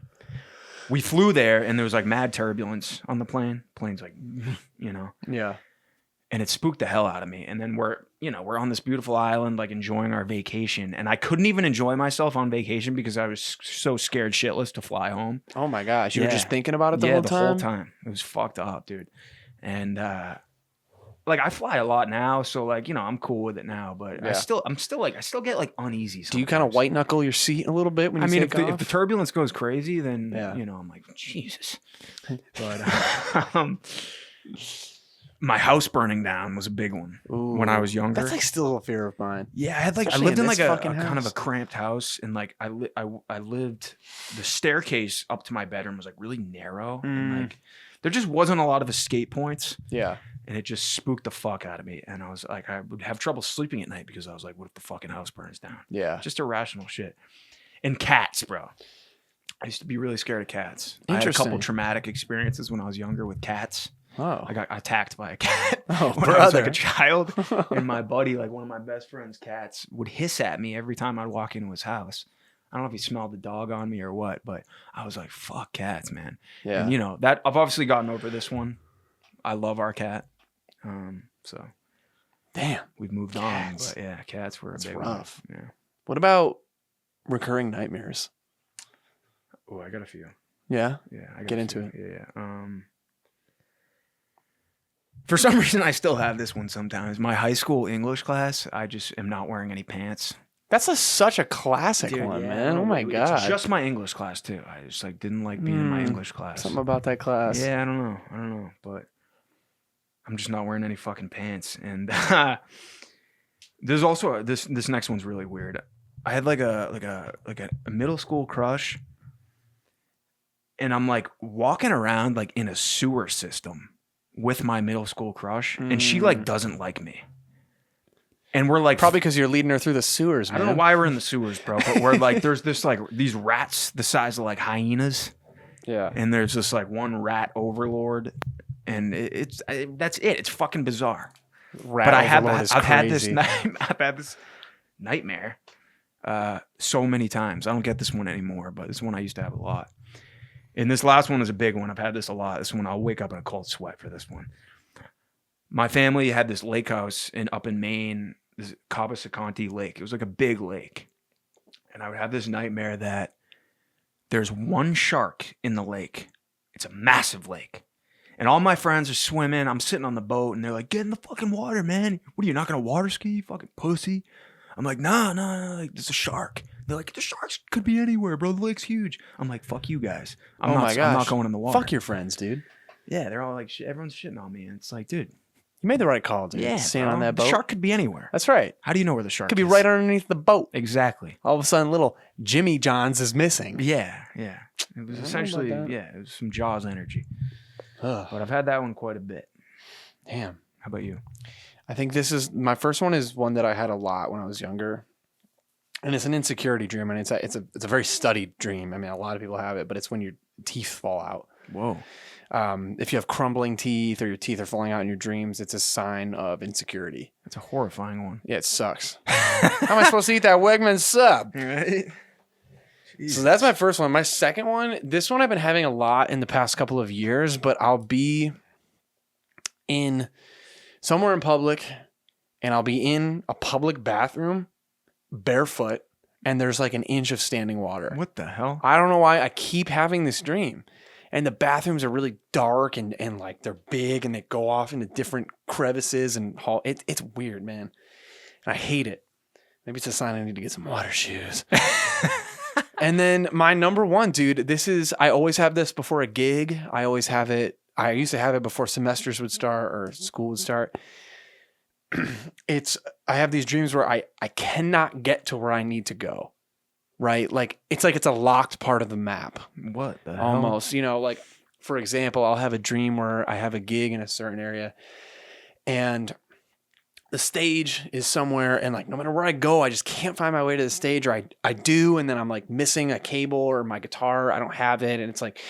we flew there, and there was like mad turbulence on the plane. Plane's like, Yeah. and it spooked the hell out of me. And then we're on this beautiful island, like enjoying our vacation. And I couldn't even enjoy myself on vacation because I was so scared shitless to fly home. Oh my gosh. You were Yeah. just thinking about it the whole time? Yeah, the whole time. It was fucked up, dude. And like I fly a lot now, so like, I'm cool with it now, but Yeah. I still get like uneasy sometimes. Do you kind of white knuckle your seat a little bit when you if take off? the turbulence goes crazy, then Yeah. I'm like, Jesus. But my house burning down was a big one when I was younger. That's like still a fear of mine. Yeah, I had like Especially I lived in in this like a fucking kind of a house. cramped house, and like I lived. The staircase up to my bedroom was like really narrow, and like there just wasn't a lot of escape points, Yeah. and it just spooked the fuck out of me. And I was like, I would have trouble sleeping at night because I was like, what if the fucking house burns down? Yeah. Just irrational shit. And cats, bro. I used to be really scared of cats. I had a couple Interesting. traumatic experiences when I was younger with cats. Oh. I got attacked by a cat Oh, when I was like brother. a child. And my buddy, like one of my best friend's cats, would hiss at me every time I'd walk into his house. I don't know if he smelled the dog on me or what, but I was like, fuck cats, man. Yeah. And that I've obviously gotten over this one. I love our cat. So Damn. we've moved Cats. on. But yeah, cats were a big rough. one. Yeah. What about recurring nightmares? Oh, I got a few. Yeah. Yeah. I got Get a into few. Yeah. For some reason, I still have this one sometimes. My high school English class, I just am not wearing any pants. That's such a classic Dude, one, yeah, man. Oh my it's god. just my English class too. I just like didn't like being in my English class. Something about that class. Yeah, I don't know, but I'm just not wearing any fucking pants. And there's also this next one's really weird. I had like a middle school crush, and I'm like walking around like in a sewer system with my middle school crush, and she like doesn't like me. And we're like, Probably because you're leading her through the sewers, man. I don't know why we're in the sewers, bro, but we're like, there's this like these rats the size of like hyenas, Yeah. and there's this like one rat overlord, and that's it. It's fucking bizarre. But I've had this nightmare so many times. I don't get this one anymore, but this one I used to have a lot. And this last one is a big one. I've had this a lot. This one I'll wake up in a cold sweat for this one. My family had this lake house up in Maine, this Cabasacante Lake. It was like a big lake. And I would have this nightmare that there's one shark in the lake. It's a massive lake. And all my friends are swimming. I'm sitting on the boat, and they're like, get in the fucking water, man. What are you, not going to water ski, you fucking pussy? I'm like, no, like, there's a shark. They're like, the sharks could be anywhere, bro. The lake's huge. I'm like, fuck you guys. Oh my gosh. I'm not going in the water. Fuck your friends, dude. Yeah, they're all like, everyone's shitting on me. And it's like, dude. You made the right call, dude. Yeah, Staying bro. on that boat. The shark could be anywhere. That's right. How do you know where the shark Could be is? right underneath the boat. Exactly. All of a sudden, little Jimmy Johns is missing. Yeah. It was I don't know essentially, about that. it was some Jaws energy. Ugh, But I've had that one quite a bit. damn. How about you? I think this is my first one. Is one that I had a lot when I was younger, and it's an insecurity dream, and it's a very studied dream. I mean, a lot of people have it, but it's when your teeth fall out. Whoa. If you have crumbling teeth or your teeth are falling out in your dreams, it's a sign of insecurity. That's a horrifying one. Yeah, it sucks. How am I supposed to eat that Wegman sub? Right? So that's my first one. My second one, this one I've been having a lot in the past couple of years, but I'll be in somewhere in public and I'll be in a public bathroom barefoot and there's like an inch of standing water. What the hell? I don't know why I keep having this dream. And the bathrooms are really dark and like they're big and they go off into different crevices and hall. It's weird, man. And I hate it. Maybe it's a sign I need to get some water shoes. And then my number one, dude, I always have this before a gig. I always have it. I used to have it before semesters would start or school would start. I have these dreams where I cannot get to where I need to go. Right? It's a locked part of the map. What the hell? Almost. You know, like, for example, I'll have a dream where I have a gig in a certain area and the stage is somewhere and like no matter where I go, I just can't find my way to the stage, or I do, and then I'm like missing a cable or my guitar, I don't have it, and it's like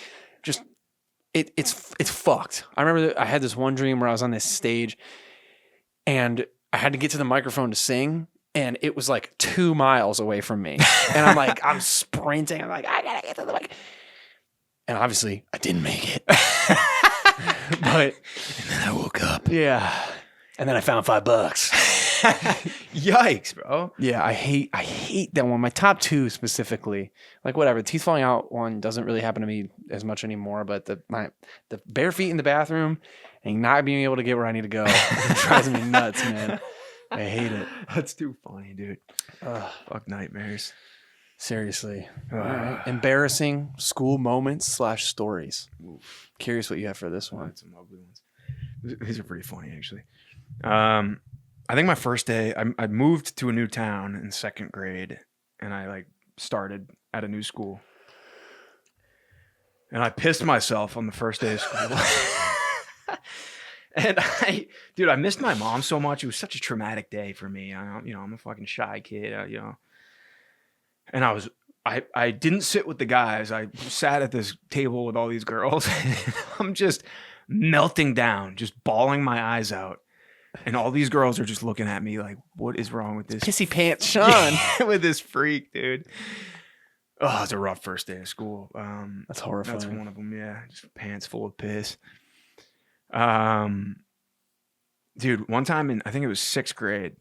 just it's fucked. I remember that I had this one dream where I was on this stage and I had to get to the microphone to sing. And it was like 2 miles away from me. And I'm like, I'm sprinting. I'm like, I gotta get to the mic. And obviously, I didn't make it. But And then I woke up. yeah. And then I found $5. Yikes, bro. Yeah, I hate that one. My top two specifically. Like whatever, teeth falling out one doesn't really happen to me as much anymore. But the bare feet in the bathroom and not being able to get where I need to go drives me nuts, man. I hate it. That's too funny, dude. Fuck nightmares. Seriously. All right. Embarrassing school moments / stories. Oof. Curious what you have for this one. Some ugly ones. These are pretty funny, actually. I think my first day, I moved to a new town in 2nd grade, and I like started at a new school. And I pissed myself on the first day of school. And I missed my mom so much. It was such a traumatic day for me. I'm a fucking shy kid, And I didn't sit with the guys. I sat at this table with all these girls. And I'm just melting down, just bawling my eyes out. And all these girls are just looking at me like, what is wrong with this? Pissy pants Sean. With this freak, dude. Oh, it's a rough first day of school. That's horrifying. That's one of them, yeah. Just pants full of piss. Dude, one time I think it was 6th grade,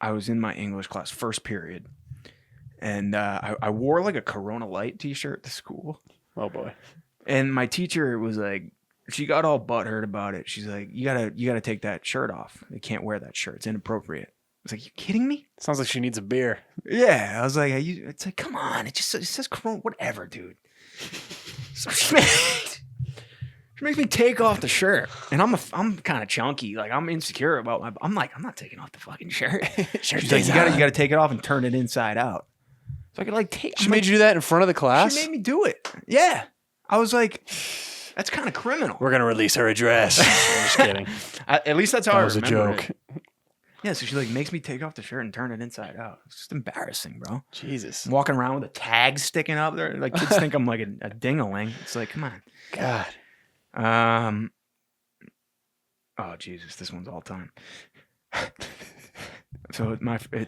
I was in my English class, first period, and I wore like a Corona Light t-shirt to school. Oh boy. And my teacher was like, she got all butthurt about it. She's like, you gotta take that shirt off. You can't wear that shirt. It's inappropriate. I was like, you kidding me? Sounds like she needs a beer. Yeah. I was like, it's like, come on. It says Corona, whatever, dude. So she makes me take off the shirt, and I'm kind of chunky. Like I'm insecure about I'm like, I'm not taking off the fucking shirt. She's like, you gotta take it off and turn it inside out. So I could like take. She made you do that in front of the class? She made me do it. Yeah. I was like, that's kind of criminal. We're gonna release her address. I'm just kidding. At least that's how That I was a remember joke. it. Yeah, so she like makes me take off the shirt and turn it inside out. It's just embarrassing, bro. Jesus. I'm walking around with a tag sticking up there. Like kids think I'm like a ding-a-ling. It's like, come on. God. Oh Jesus, this one's all time. So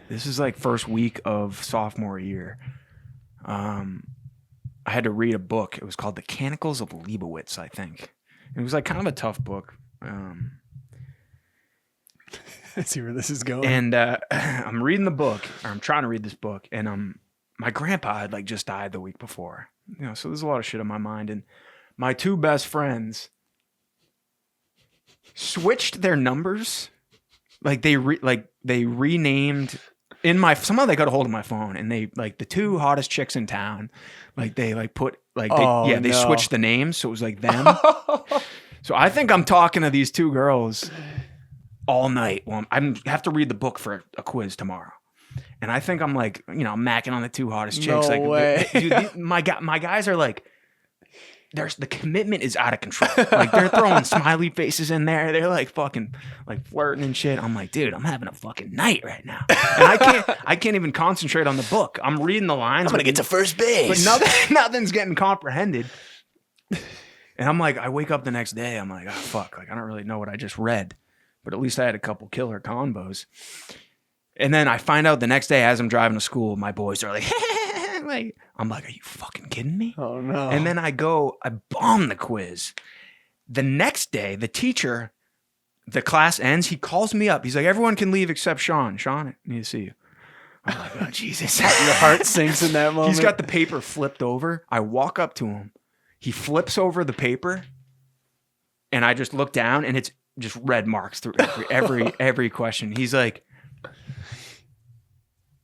this is like first week of sophomore year. I had to read a book. It was called The Canticles of Leibowitz, I think. It was like kind of a tough book. Let's see where this is going. And I'm reading the book, or I'm trying to read this book, and my grandpa had like just died the week before. So there's a lot of shit on my mind, and my two best friends switched their numbers. Like they renamed somehow they got a hold of my phone, and they like the two hottest chicks in town, like they like put like they no. switched the names, so it was like them. So I think I'm talking to these two girls all night. Well, I have to read the book for a quiz tomorrow, and I think I'm like, you know, macking on the two hottest chicks. No like, way. dude, my guys are like, the commitment is out of control. Like they're throwing smiley faces in there. They're like fucking like flirting and shit. I'm like, dude, I'm having a fucking night right now, and I can't even concentrate on the book. I'm reading the lines. I'm gonna get to first base, but nothing's getting comprehended. And I'm like, I wake up the next day. I'm like, oh fuck, like I don't really know what I just read, but at least I had a couple killer combos. And then I find out the next day as I'm driving to school, my boys are like, like, I'm like, are you fucking kidding me? Oh no. And then I bomb the quiz. The next day, the teacher, the class ends, he calls me up. He's like, everyone can leave except Sean. Sean, I need to see you. I'm like, oh, Jesus. Your heart sinks in that moment. He's got the paper flipped over. I walk up to him. He flips over the paper, and I just look down, and it's just red marks through every question. He's like,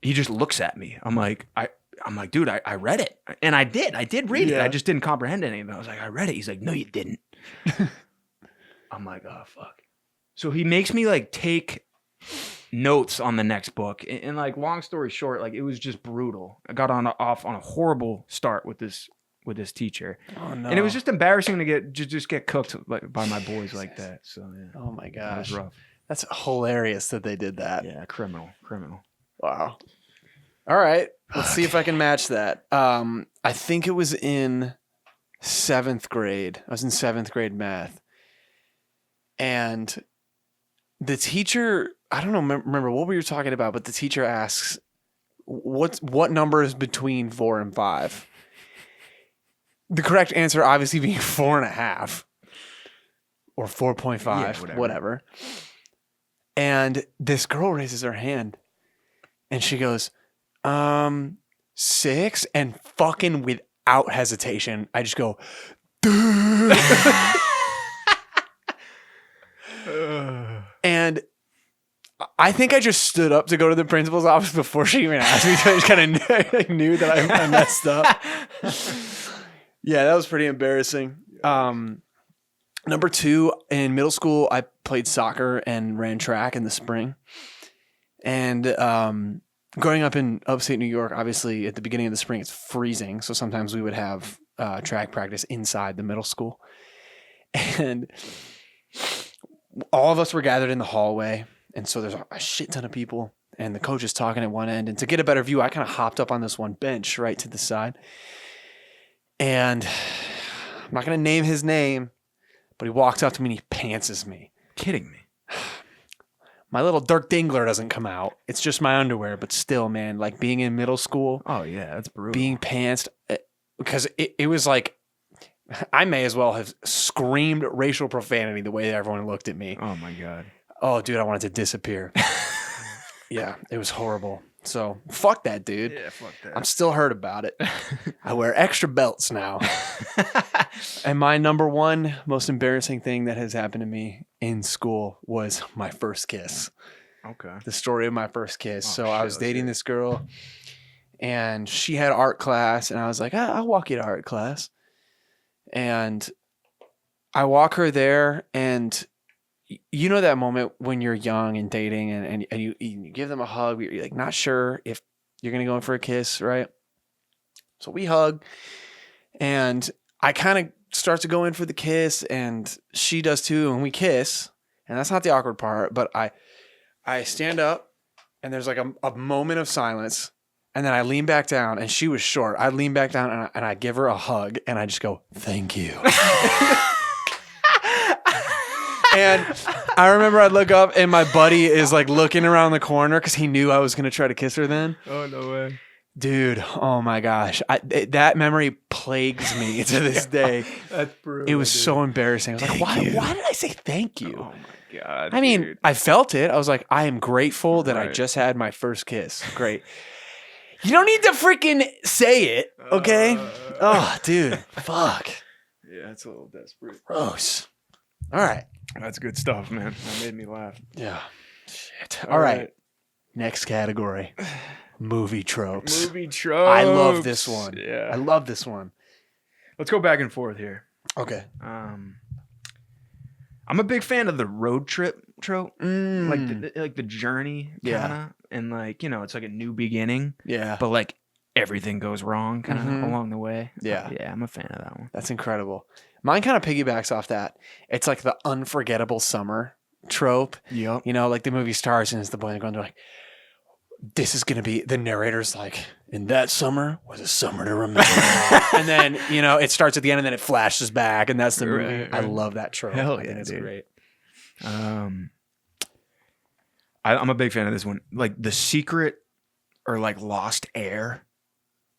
he just looks at me. I'm like, dude, I read it. And I did read it. I just didn't comprehend anything. I was like, I read it. He's like, no, you didn't. I'm like, oh, fuck. So he makes me like take notes on the next book. And like, long story short, like it was just brutal. I got off on a horrible start with this teacher. Oh no. And it was just embarrassing to get cooked by my boys like that. So yeah. Oh my gosh. That was rough. That's hilarious that they did that. Yeah, criminal. Wow. All right. Let's see if I can match that. I think it was in 7th grade. I was in 7th grade math. And the teacher, I don't know, remember what we were talking about, but the teacher asks, what number is between 4 and 5? The correct answer obviously being 4.5 or 4.5, whatever. And this girl raises her hand and she goes, 6, and fucking without hesitation, I just go, dude. And I think I just stood up to go to the principal's office before she even asked me. So I just kind of knew that I messed up. Yeah, that was pretty embarrassing. Number 2, in middle school, I played soccer and ran track in the spring. And growing up in upstate New York, obviously at the beginning of the spring, it's freezing. So sometimes we would have track practice inside the middle school. And all of us were gathered in the hallway. And so there's a shit ton of people. And the coach is talking at one end. And to get a better view, I kind of hopped up on this one bench right to the side. And I'm not going to name his name, but he walks up to me and he pantses me. Kidding me. My little Dirk Dingler doesn't come out. It's just my underwear, but still, man, like being in middle school. Oh, yeah, that's brutal. Being pantsed, because it was like, I may as well have screamed racial profanity the way that everyone looked at me. Oh, my God. Oh, dude, I wanted to disappear. Yeah, it was horrible. So, fuck that, dude. Yeah, fuck that. I'm still hurt about it. I wear extra belts now. And my number one most embarrassing thing that has happened to me in school was my first kiss. Okay. The story of my first kiss. Oh, so shit, I was dating this girl, and she had art class, and I was like, I'll walk you to art class. And I walk her there, and you know that moment when you're young and dating and you give them a hug, but you're like not sure if you're going to go in for a kiss, right? So we hug, and I kind of start to go in for the kiss, and she does too, and we kiss. And that's not the awkward part, but I stand up, and there's like a moment of silence, and then I lean back down, and she was short. I lean back down, and I give her a hug, and I just go, thank you. And I remember I look up and my buddy is like looking around the corner because he knew I was going to try to kiss her then. Oh, no way. Dude, oh my gosh. That memory plagues me to this day. That's brutal. It was so embarrassing. I was like, why did I say thank you? Oh, my God. I mean, dude. I felt it. I was like, I am grateful that I just had my first kiss. Great. You don't need to freaking say it, okay? Oh, dude. Fuck. Yeah, it's a little desperate. Gross. All right. That's good stuff, man. That made me laugh. Yeah. Shit. All right. Next category. Movie tropes. Movie tropes. I love this one. Yeah. I love this one. Let's go back and forth here. Okay. I'm a big fan of the road trip trope, like the journey, kinda, and like it's like a new beginning, but like everything goes wrong kind of along the way. Yeah, I'm a fan of that one. That's incredible. Mine kind of piggybacks off that. It's like the unforgettable summer trope. Yep. Like the movie starts and it's the boy and the girl, and they're like, this is going to be, the narrator's like, and that summer was a summer to remember. And then, it starts at the end and then it flashes back and that's the movie. Right. I love that trope. Hell I think it's great. I'm a big fan of this one. Like The Secret or like Lost Heir.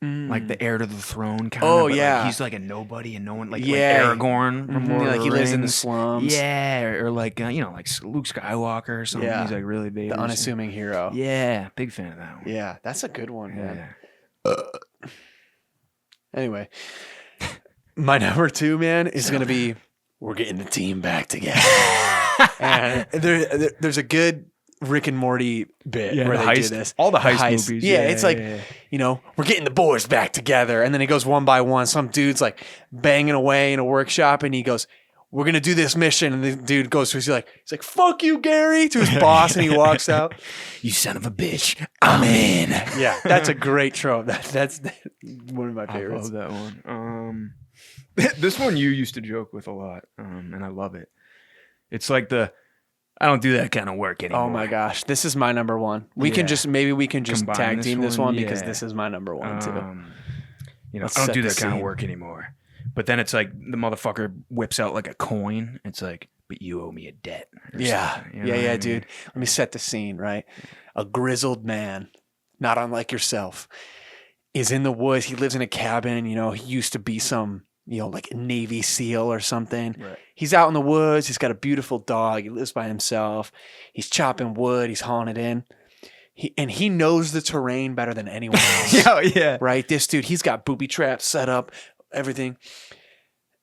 Like the heir to the throne kind of. Oh, yeah. Like he's like a nobody and no one, like Aragorn from Lord of the he lives in the Rings. slums. Yeah, or like, like Luke Skywalker or something. Yeah. He's like really big. The unassuming hero. Yeah, big fan of that one. Yeah, that's a good one, man. Anyway, my number 2, man, is going to be, we're getting the team back together. And there's a good Rick and Morty bit where they do this. All the heist movies. Yeah, it's like, we're getting the boys back together. And then it goes one by one. Some dude's like banging away in a workshop and he goes, we're going to do this mission. And the dude goes to he's like, fuck you, Gary, to his boss. And he walks out. You son of a bitch. I'm in. Yeah, that's a great trope. That's one of my favorites. I love that one. This one you used to joke with a lot. And I love it. It's like I don't do that kind of work anymore. Oh my gosh, this is my number 1. We can just combine tag team this one because yeah. this is my number 1 too. I don't do that kind of work anymore. But then it's like the motherfucker whips out like a coin. It's like, but you owe me a debt. Yeah, dude. Let me set the scene, right? A grizzled man, not unlike yourself, is in the woods. He lives in a cabin. He used to be some, like a Navy SEAL or something. Right. He's out in the woods. He's got a beautiful dog. He lives by himself. He's chopping wood. He's hauling it in. He knows the terrain better than anyone else. Yeah. Right? This dude, he's got booby traps set up, everything.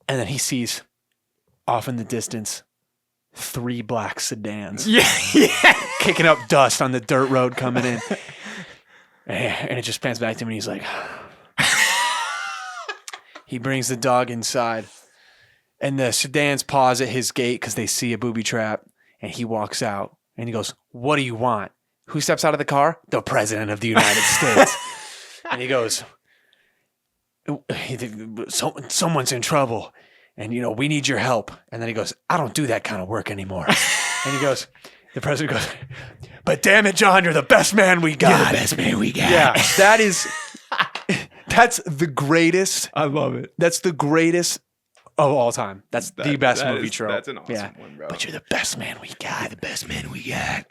And then he sees off in the distance 3 black sedans. Yeah. Kicking up dust on the dirt road coming in. And it just pans back to him and he's like, he brings the dog inside. And the sedans pause at his gate because they see a booby trap. And he walks out and he goes, what do you want? Who steps out of the car? The President of the United States. And he goes, someone's in trouble. And, we need your help. And then he goes, I don't do that kind of work anymore. And he goes, the president goes, but damn it, John, you're the best man we got. You're the best man we got. Yeah, that's the greatest. I love it. That's the greatest of all time. That's the best movie trope. That's an awesome one, bro. But you're the best man we got. You're the best man we got.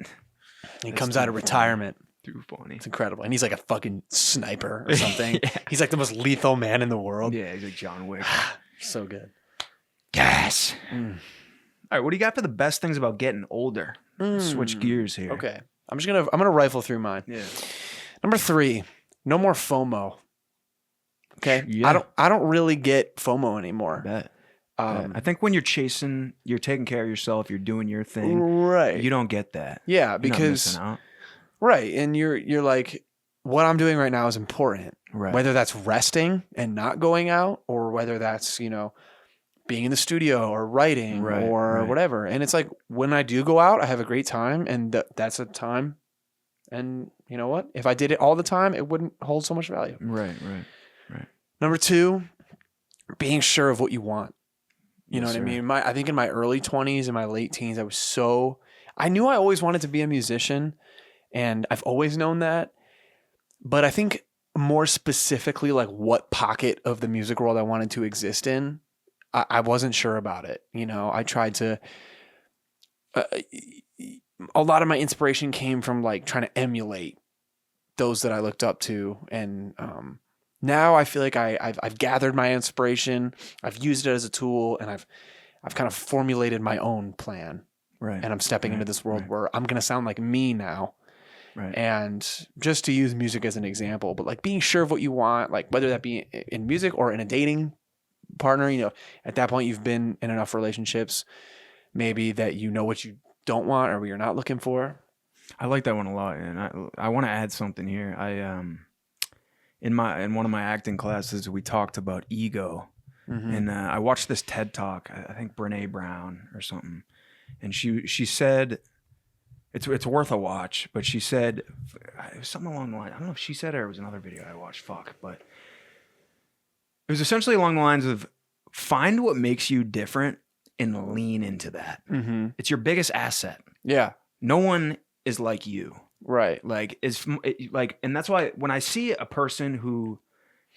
He comes out of retirement. Too funny. It's incredible. And he's like a fucking sniper or something. He's like the most lethal man in the world. Yeah, he's like John Wick. So good. Gas. All right, what do you got for the best things about getting older? Switch gears here. Okay. I'm gonna rifle through mine. Yeah. Number 3, no more FOMO. Okay. Yeah. I don't really get FOMO anymore. I bet. I think when you're taking care of yourself, you're doing your thing. Right. You don't get that. Yeah, You're not because missing out. right, and you're like, what I'm doing right now is important. Right. Whether that's resting and not going out, or whether that's being in the studio or writing or whatever. And it's like when I do go out, I have a great time, and that's a time. And you know what? If I did it all the time, it wouldn't hold so much value. Right. Number 2, being sure of what you want. You know what sir. I mean? I think in my early 20s and my late teens, I knew I always wanted to be a musician, and I've always known that. But I think more specifically, like what pocket of the music world I wanted to exist in, I wasn't sure about it. I tried to, a lot of my inspiration came from like trying to emulate those that I looked up to. And now I feel like I've gathered my inspiration, I've used it as a tool, and I've kind of formulated my own plan. Right. And I'm stepping into this world where I'm going to sound like me now. Right. And just to use music as an example, but like being sure of what you want, like whether that be in music or in a dating partner, at that point you've been in enough relationships maybe that what you don't want or what you're not looking for. I like that one a lot, and I want to add something here. In one of my acting classes, we talked about ego, and I watched this TED Talk. I think Brene Brown or something, and she said it's worth a watch. But she said it was something along the line. I don't know if she said it or it was another video I watched. But it was essentially along the lines of find what makes you different and lean into that. It's your biggest asset. Yeah. No one is like you. Right. And that's why when I see a person who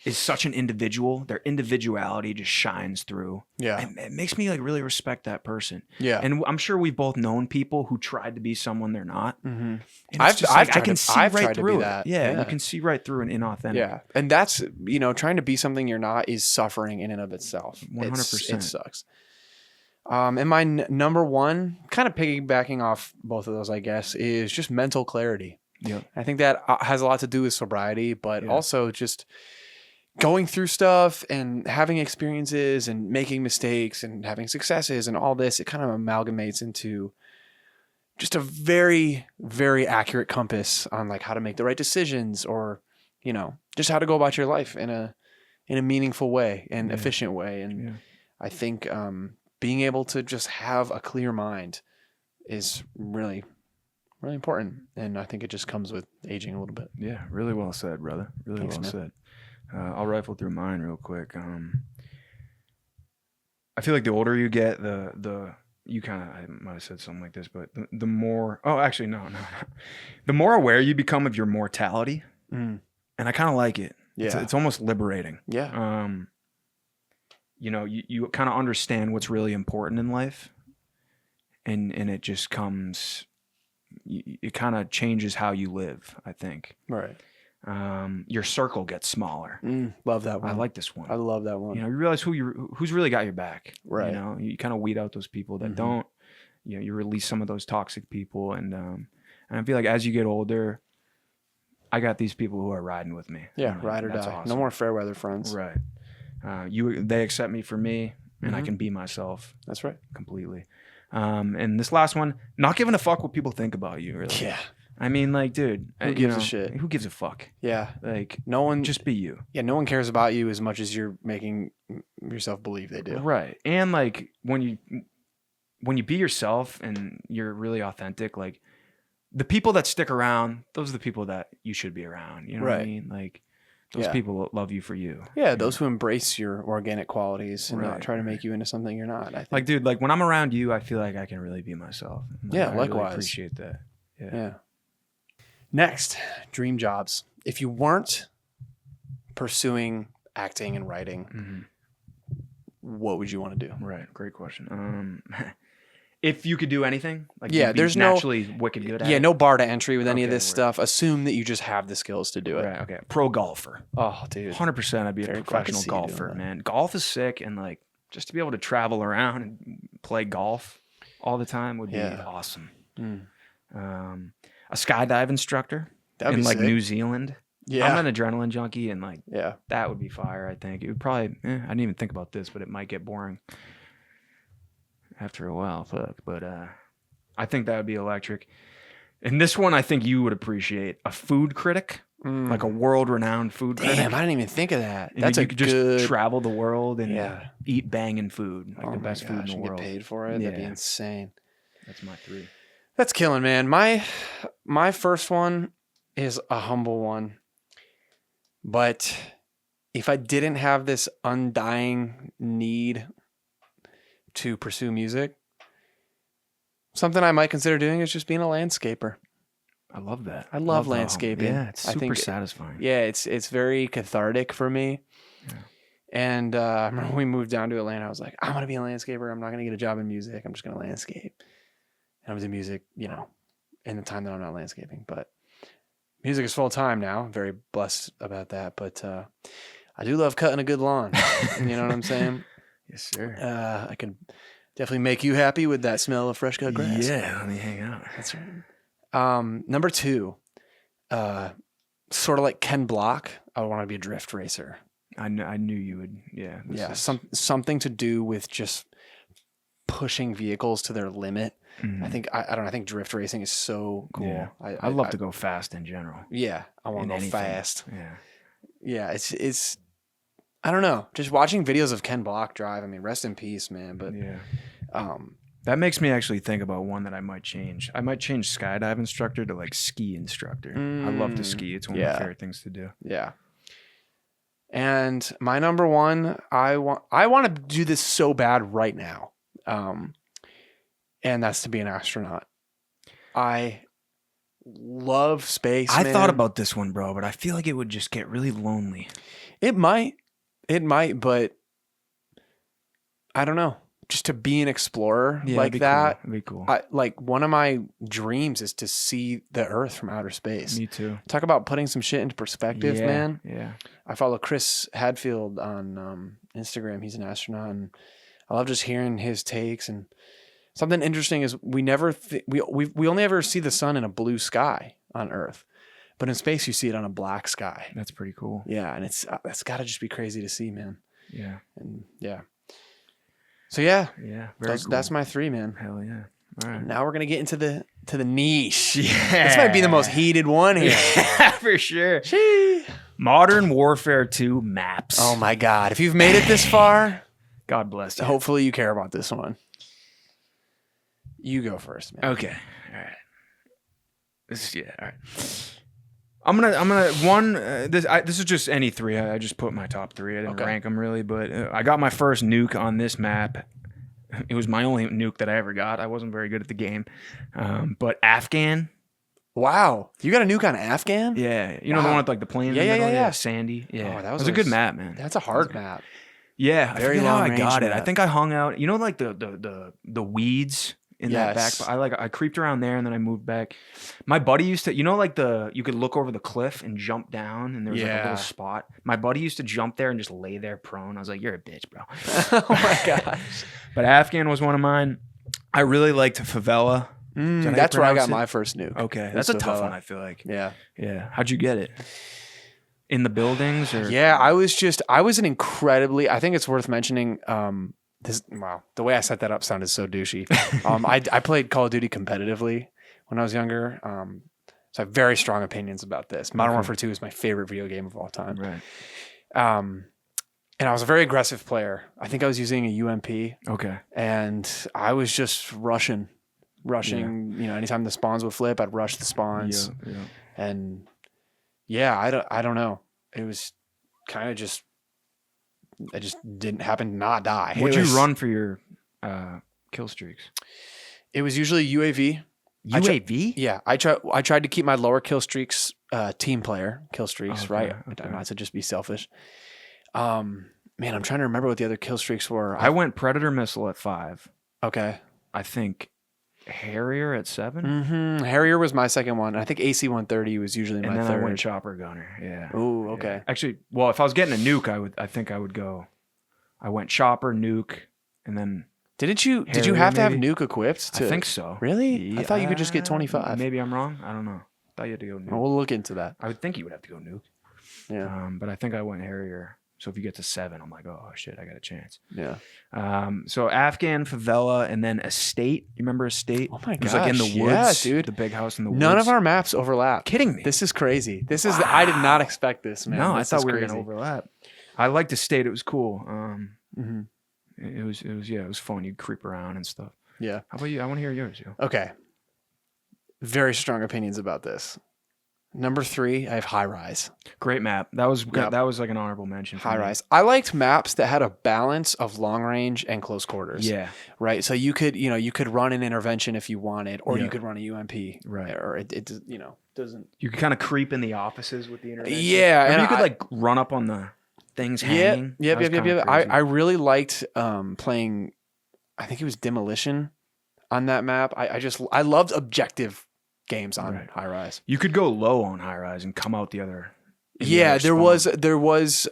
is such an individual, their individuality just shines through. Yeah. It makes me like really respect that person. Yeah. And I'm sure we've both known people who tried to be someone they're not. Mm-hmm. I can see I've right tried to through be it. that. Yeah, you can see right through an inauthentic. Yeah. And that's, trying to be something you're not is suffering in and of itself. 100%. It sucks. And my number one, kind of piggybacking off both of those, I guess, is just mental clarity. Yeah. I think that has a lot to do with sobriety, but also just going through stuff and having experiences and making mistakes and having successes and all this. It kind of amalgamates into just a very, very accurate compass on like how to make the right decisions or, just how to go about your life in a meaningful way and efficient way. And I think, being able to just have a clear mind is really, really important. And I think it just comes with aging a little bit. Yeah, really well said, brother. Really Thanks, well man. said. I'll rifle through mine real quick. I feel like the older you get, I might have said something like this, but the more, no. The more aware you become of your mortality, and I kind of like it. Yeah. It's almost liberating. Yeah. You kind of understand what's really important in life, and it just comes, it kind of changes how you live, I think. Right. Your circle gets smaller. Love that one. I like this one. I love that one. You realize who's really got your back. Right. You kind of weed out those people that don't. You release some of those toxic people, and I feel like as you get older, I got these people who are riding with me. Yeah, ride or die. Awesome. No more fair weather friends. Right. They accept me for me, and I can be myself. That's right. Completely. And this last one, not giving a fuck what people think about you. Really. Yeah. I mean, like, dude, Who gives a shit? Who gives a fuck? Yeah. Like, No one. just be you. Yeah. No one cares about you as much as you're making yourself believe they do. Right. And like when you be yourself and you're really authentic, like the people that stick around, those are the people that you should be around. You know what I mean? Like those people love you for you. Yeah. Those who embrace your organic qualities and not Right, try to make you into something you're not. I think. Like, dude, like when I'm around you, I feel like I can really be myself. Like, Yeah, I really likewise. appreciate that. Yeah. Next, dream jobs. If you weren't pursuing acting and writing, what would you want to do? Right. Great question. If you could do anything, like Yeah, you'd be there's naturally wicked good at Yeah, it. no bar to entry with any of Okay, this word. stuff. Assume that you just have the skills to do it. Right. Okay. Pro golfer. Oh, dude. 100%. I'd be Very a cool. I could professional see you doing golfer, that. man. Golf is sick, and like just to be able to travel around and play golf all the time would be awesome. A skydive instructor That'd in be like sick. New Zealand. Yeah. I'm an adrenaline junkie, and like Yeah. that would be fire. I think it would probably. I didn't even think about this, but it might get boring after a while. But I think that would be electric. And this one, I think you would appreciate a food critic, like a world-renowned food critic. Damn, I didn't even think of that. And That's you a could good. just travel the world and Yeah. eat banging food, like Oh the my best food in gosh, the and world. get paid for it. That'd be Yeah. insane. That's my 3. That's killing, man. My first one is a humble one. But if I didn't have this undying need to pursue music, something I might consider doing is just being a landscaper. I love that. I love the hum- landscaping. Yeah, it's I super think- satisfying. Yeah, it's very cathartic for me. Yeah. And I remember when we moved down to Atlanta, I was like, I'm going to be a landscaper. I'm not going to get a job in music. I'm just going to landscape. And I'm going to do music, in the time that I'm not landscaping. But music is full time now. I'm very blessed about that. But I do love cutting a good lawn. You know what I'm saying? Yes, sir. I can definitely make you happy with that smell of fresh cut grass. Yeah, let me hang out. That's right. Number 2, sort of like Ken Block, I want to be a drift racer. I knew you would. Yeah. Something to do with just pushing vehicles to their limit. I think I don't know. I think drift racing is so cool. Yeah. I love to go fast in general. Yeah, I want to in go anything. fast. Yeah. Yeah, it's I don't know. Just watching videos of Ken Block drive. I mean, rest in peace, man. But Yeah. That makes me actually think about one that I might change. I might change skydive instructor to like ski instructor. I love to ski. It's one of my favorite things to do. Yeah. And my number one, I want to do this so bad right now. And that's to be an astronaut. I love space. I man. thought about this one, bro, but I feel like it would just get really lonely. It might, but I don't know. Just to be an explorer like that. Cool. It'd be cool. Like one of my dreams is to see the Earth from outer space. Me too. Talk about putting some shit into perspective, man. Yeah. I follow Chris Hadfield on Instagram. He's an astronaut, and I love just hearing his takes. And something interesting is we only ever see the sun in a blue sky on Earth, but in space you see it on a black sky. That's pretty cool. Yeah, and that's got to just be crazy to see, man. Yeah. And yeah. So yeah, very cool. That's my 3, man. Hell yeah! All right, now we're gonna get into the niche. Yeah, this might be the most heated one here. Yeah, for sure. Modern Warfare 2 maps. Oh my God! If you've made it this far, God bless you. Hopefully you care about this one. You go first, man. Okay, all right. All right. I'm gonna this is just any 3. I just put my top 3. I didn't rank them really, but I got my first nuke on this map. It was my only nuke that I ever got. I wasn't very good at the game, but Afghan. Wow, you got a nuke on Afghan? Yeah, you know the one with like the planes. Yeah. Sandy. Yeah, that was a good map, man. That's a hard map. Yeah, very long. long I range got it. map. I think I hung out. You know, like the weeds. In that back, I creeped around there and then I moved back. My buddy used to, like you could look over the cliff and jump down and there was like a little spot. My buddy used to jump there and just lay there prone. I was like, you're a bitch, bro. Oh my gosh. But Afghan was one of mine. I really liked Favela. That's where I got my first nuke. Okay, that's a tough one. I feel like. Yeah. How'd you get it? In the buildings or? Yeah, I was an incredibly. I think it's worth mentioning. The way I set that up sounded so douchey. I played Call of Duty competitively when I was younger. So I have very strong opinions about this. Modern Warfare 2 is my favorite video game of all time. Right. And I was a very aggressive player. I think I was using a UMP. Okay. And I was just rushing. Yeah. Anytime the spawns would flip, I'd rush the spawns. Yeah. And yeah, I don't know. It was kind of just. I just didn't happen to not die. What'd you run for your kill streaks? It was usually UAV. UAV? I tried to keep my lower kill streaks team player kill streaks, right? Okay. Not to just be selfish. Man, I'm trying to remember what the other kill streaks were. I went Predator missile at 5. Okay. I think Harrier at 7. Mm-hmm. Harrier was my second one. I think AC-130 was usually my then third. I went chopper gunner. Yeah. Ooh, okay. Yeah. Actually, well, if I was getting a nuke, I went chopper, nuke, and then. Did you Harrier, have to have maybe? nuke equipped? I think so. Really? Yeah. I thought you could just get 25. Maybe I'm wrong. I don't know. I thought you had to go nuke. Well, we'll look into that. I would think you would have to go nuke. Yeah. But I think I went Harrier. So if you get to 7, I'm like, oh shit, I got a chance. Yeah. So Afghan, Favela, and then Estate. You remember Estate? Oh my It was like in gosh, the woods, yeah, dude. The big house in the woods. None of our maps overlap. Kidding me? This is crazy. I did not expect this, man. No, I This thought is we were crazy. gonna overlap. I liked Estate. It was cool. Mm-hmm. It was fun. You'd creep around and stuff. Yeah. How about you? I want to hear yours. Yo. Okay. Very strong opinions about this. Number 3, I have High Rise. Great map. That was Yep. that was like an honorable mention. For High me. Rise. I liked maps that had a balance of long range and close quarters. Yeah. Right. So you could run an intervention if you wanted, or Yeah. you could run a UMP. Right. Or it doesn't. You could kind of creep in the offices with the intervention. Yeah, Remember and you could I- like run up on the things hanging. Yep. That was kinda crazy. I really liked playing. I think it was Demolition on that map. I loved objective games on Right. High Rise. You could go low on High Rise and come out the other. in the Yeah, other there spawn. was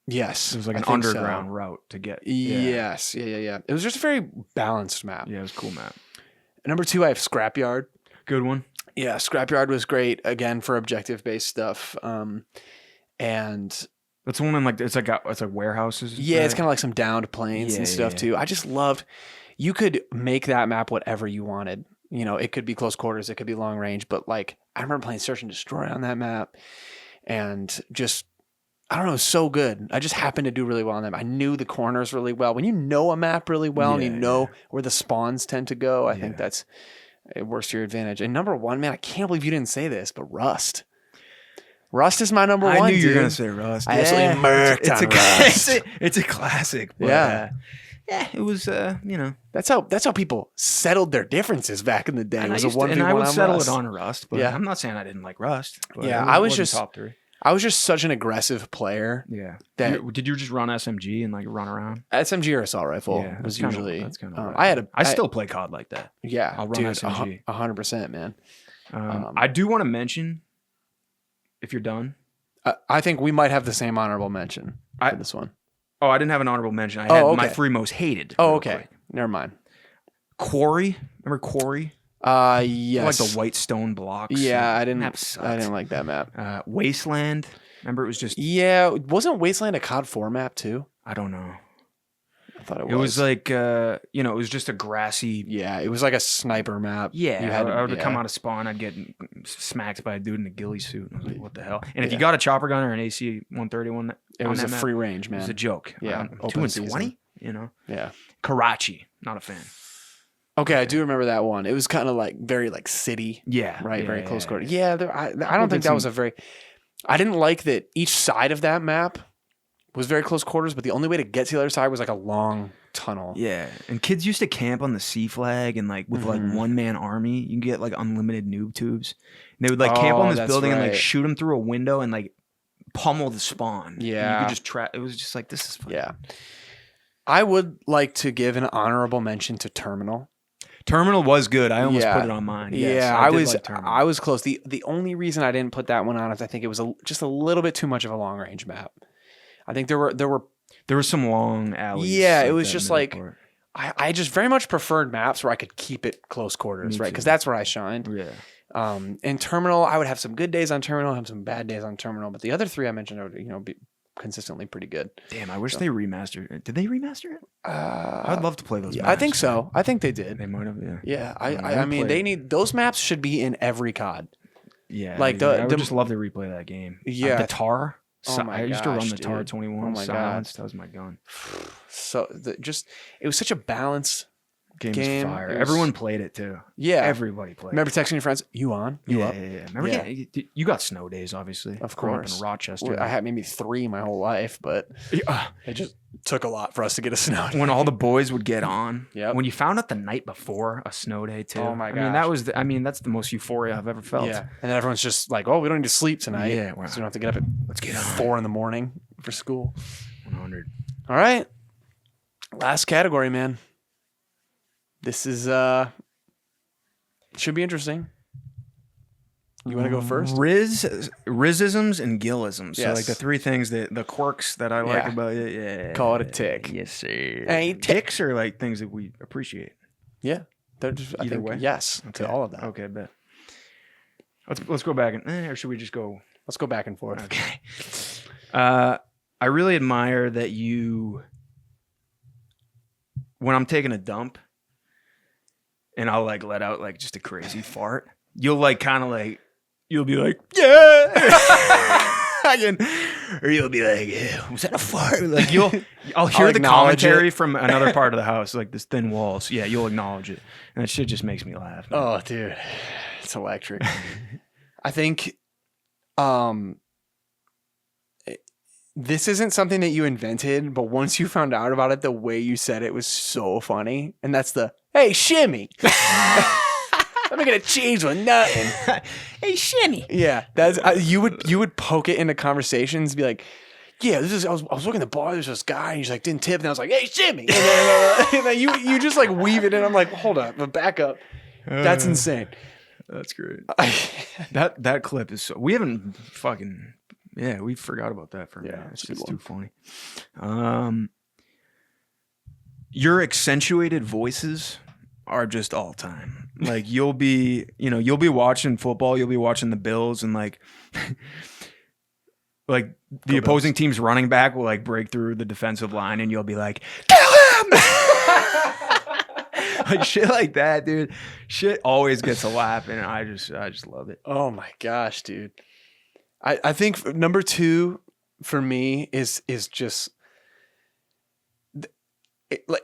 yes. It was like I an think so. underground route to get. Yes. Yeah. It was just a very balanced map. Yeah, it was a cool map. Number 2, I have Scrapyard. Good one. Yeah, Scrapyard was great again for objective based stuff. And That's the one in like it's like warehouses. Yeah, right? it's kind of like some downed planes and stuff too. I just loved. You could make that map whatever you wanted. You know, it could be close quarters, it could be long range, but like I remember playing Search and Destroy on that map, and just I don't know, it was so good. I just happened to do really well on that. I knew the corners really well. When you know a map really well and you know where the spawns tend to go, I think it works to your advantage. And number one, man, I can't believe you didn't say this, but Rust. Rust is my number one. I knew you were dude. gonna say Rust. I absolutely murked on Rust. It's a classic. But, yeah, it was. You know, that's how people settled their differences back in the day. It was a 1v1 and I would on settle Rust. it on Rust. But I'm not saying I didn't like Rust. But I was wasn't just top 3. I was just such an aggressive player. Yeah. That Did you just run SMG and like run around? SMG or assault rifle Yeah, was that's usually. That's kind of. I still play COD like that. Yeah, I'll run dude, SMG. 100%, man. I do want to mention, if you're done. I think we might have the same honorable mention for this one. Oh, I didn't have an honorable mention. I had my 3 most hated. Oh, okay. Quick. Never mind. Quarry. Remember Quarry? Yes. Like the white stone blocks. Yeah, I didn't like that map. Wasteland. Remember, it was just. Yeah, wasn't Wasteland a COD 4 map too? I don't know. I thought it was. It was like, it was just a grassy. Yeah, it was like a sniper map. Yeah, I would come out of spawn. I'd get smacked by a dude in a ghillie suit. And I was like, what the hell? And if you got a chopper gun or an AC 131, it was a free range, man. It was a joke. Yeah, 2-20. You know. Yeah. Karachi, not a fan. Okay, I do remember that one. It was kind of like very like city. Yeah. Right. Very close quarter. Yeah. I don't think that was a very. I didn't like that each side of that map was very close quarters, but the only way to get to the other side was like a long tunnel. Yeah, and kids used to camp on the C flag and like with like 1-man army. You can get like unlimited noob tubes. And they would like camp on this building and like shoot them through a window and like pummel the spawn. Yeah, and you could just try. It was just like, this is fun. Yeah, I would like to give an honorable mention to Terminal. Terminal was good. I almost put it on mine. Yes, yeah, I was close. The only reason I didn't put that one on is I think it was just a little bit too much of a long range map. I think there were some long alleys. Yeah, it was just like I just very much preferred maps where I could keep it close quarters, right? Because that's where I shined. Yeah. In Terminal, I would have some good days on Terminal, have some bad days on Terminal, but the other 3 I mentioned would be consistently pretty good. Damn, I wish they remastered it. Did they remaster it? I'd love to play those maps. I think so. I think they did. They might have, yeah. Yeah, I mean, they need those maps should be in every COD. Yeah, like I would just love to replay that game. Yeah, the Tar. Oh my I used to run the dude. Tar 21. Oh my Silenced. That was my gun. So it was such a balanced game. Fire. Everyone played it too. Yeah, everybody played. Remember texting your friends? You on? You up? Yeah. Remember? Yeah. You got snow days, obviously. Of Growing course. up in Rochester. Well, I had maybe 3 my whole life, but it just took a lot for us to get a snow day. When all the boys would get on. Yeah. When you found out the night before a snow day too. Oh my gosh. I mean, that's the most euphoria I've ever felt. Yeah. And then everyone's just like, oh, we don't need to sleep tonight. Yeah. So we don't have to get up at let's get on 4 a.m. for school. 100. All right. Last category, man. This is should be interesting. You want to go first? Rizzisms and GILLisms. Yes. So like the 3 things the quirks that I like about it. Yeah. Call it a tick. Yes, sir. Hey, ticks are like things that we appreciate. Yeah. They're just Either way? Yes, Okay. to all of that. Okay, bet. Let's go back or should we just go? Let's go back and forth. Okay. I really admire that you, when I'm taking a dump and I'll like let out like just a crazy fart, you'll like kind of like, you'll be like, yeah. Or you'll be like, yeah, was that a fart? Like I'll hear the commentary from another part of the house, like this thin walls. Yeah, you'll acknowledge it. And that shit just makes me laugh. Man. Oh, dude. It's electric. I think this isn't something that you invented, but once you found out about it, the way you said it was so funny. And that's the, hey, shimmy. I'm not gonna change with nothing. Hey, shimmy. Yeah, that's you would poke it into conversations, be like, yeah, I was looking at the bar. There's this guy, and he's like, didn't tip, and I was like, hey, shimmy. And then you just like weave it in. I'm like, hold up, but back up. That's insane. That's great. that clip is so. We haven't fucking. Yeah, we forgot about that for a minute. It's just too funny. Your accentuated voices are just all time. Like you'll be watching football, you'll be watching the Bills, and like like the Go opposing team's running back will like break through the defensive line, and you'll be like, kill him. Like shit like that, dude. Shit always gets a laugh, and I just love it. Oh my gosh, dude. I think number 2 for me is just like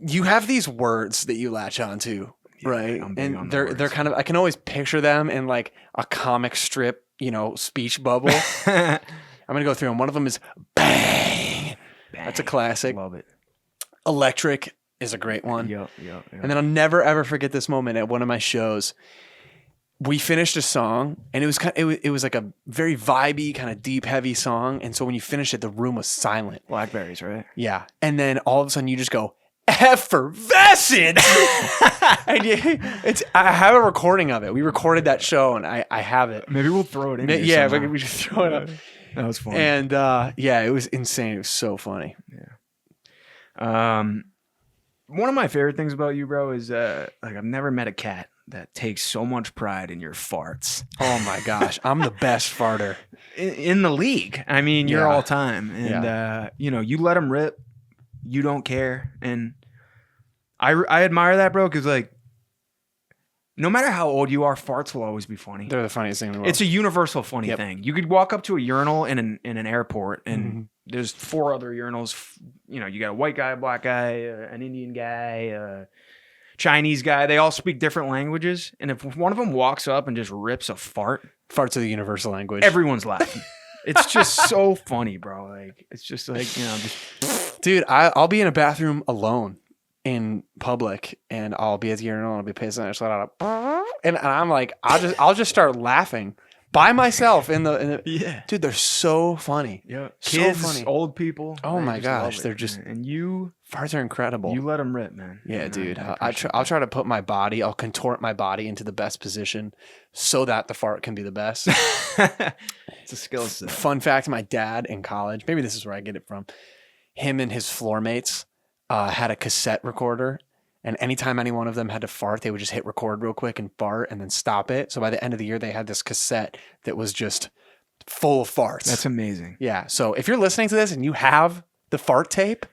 you have these words that you latch onto, right? I'm big on And the they're words. kind of, I can always picture them in like a comic strip, speech bubble. I'm gonna go through them. One of them is bang. That's a classic. Love it. Electric is a great one. Yep. And then I'll never ever forget this moment at one of my shows. We finished a song, and it was it was like a very vibey, kind of deep, heavy song. And so when you finish it, the room was silent. Blackberries, right? Yeah, and then all of a sudden you just go effervescent, and I have a recording of it. We recorded that show, and I have it. Maybe we'll throw it in. Yeah, we should throw it up. That was funny. And yeah, it was insane. It was so funny. One of my favorite things about you, bro, is like I've never met a cat that takes so much pride in your farts. Oh my gosh, I'm the best farter In the league. I mean, you're Yeah. all time, and you let them rip. You don't care, and I admire that, bro, because like no matter how old you are, farts will always be funny. They're the funniest thing in the world. It's a universal funny thing. You could walk up to a urinal in an airport, and there's 4 other urinals. You got a white guy, a black guy, an Indian guy, a Chinese guy. They all speak different languages, and if one of them walks up and just rips a fart, Farts are the universal language. everyone's laughing. It's just so funny, bro. Like it's just like just Dude, I'll be in a bathroom alone in public, and I'll be at the urinal and I'll be pissing, and I just let out a, and I'm like, I'll just start laughing by myself in the yeah. dude. They're so funny. Yeah, So kids, funny. old people. Oh they my just love gosh, it, they're just man. And you farts are incredible. let them rip, man. Yeah, And dude. I appreciate I'll try to put my body, I'll contort my body into the best position so that the fart can be the best. that. It's a skill set. Fun fact, my dad in college, maybe this is where I get it from, him and his floor mates had a cassette recorder, and anytime any one of them had to fart, they would just hit record real quick and fart and then stop it. So by the end of the year, they had this cassette that was just full of farts. That's amazing. Yeah. So if you're listening to this and you have the fart tape,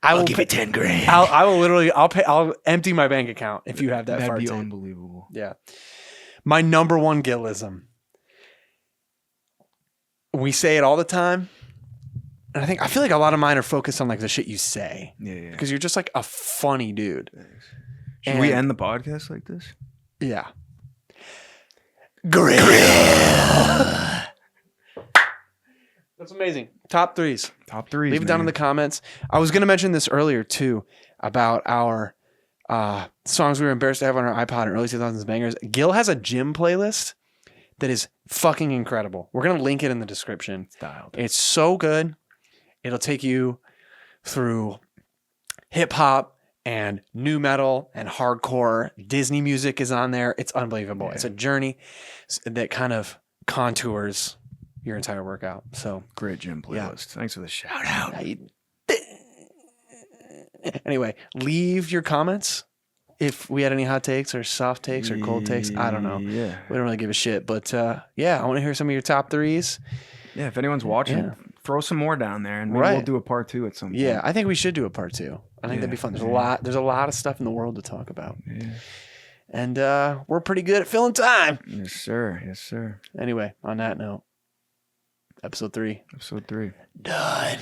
I'll give you 10 grand. I will literally, I'll empty my bank account if you have that That'd fart be tape. unbelievable. Yeah. My number one gillism. We say it all the time. And I feel like a lot of mine are focused on like the shit you say. Yeah. Because you're just like a funny dude. Should we end the podcast like this? Yeah. Grill. That's amazing. Top 3s. Top 3. Leave it down in the comments. I was going to mention this earlier too about our songs we were embarrassed to have on our iPod in early 2000s bangers. GILL has a gym playlist that is fucking incredible. We're going to link it in the description. It's so good. It'll take you through hip hop and new metal and hardcore. Disney music is on there. It's unbelievable. Yeah. It's a journey that kind of contours your entire workout. So great gym playlist. Yeah. Thanks for the shout out. Anyway, leave your comments if we had any hot takes or soft takes or cold takes. I don't know. Yeah. We don't really give a shit. But yeah, I want to hear some of your top 3s. Yeah, if anyone's watching, throw some more down there, and maybe we'll do a part 2 at some point. Yeah, I think we should do a part 2. I think that'd be fun. There's a lot of stuff in the world to talk about. Yeah. And we're pretty good at filling time. Yes, sir. Yes, sir. Anyway, on that note, episode 3. Episode 3. Done.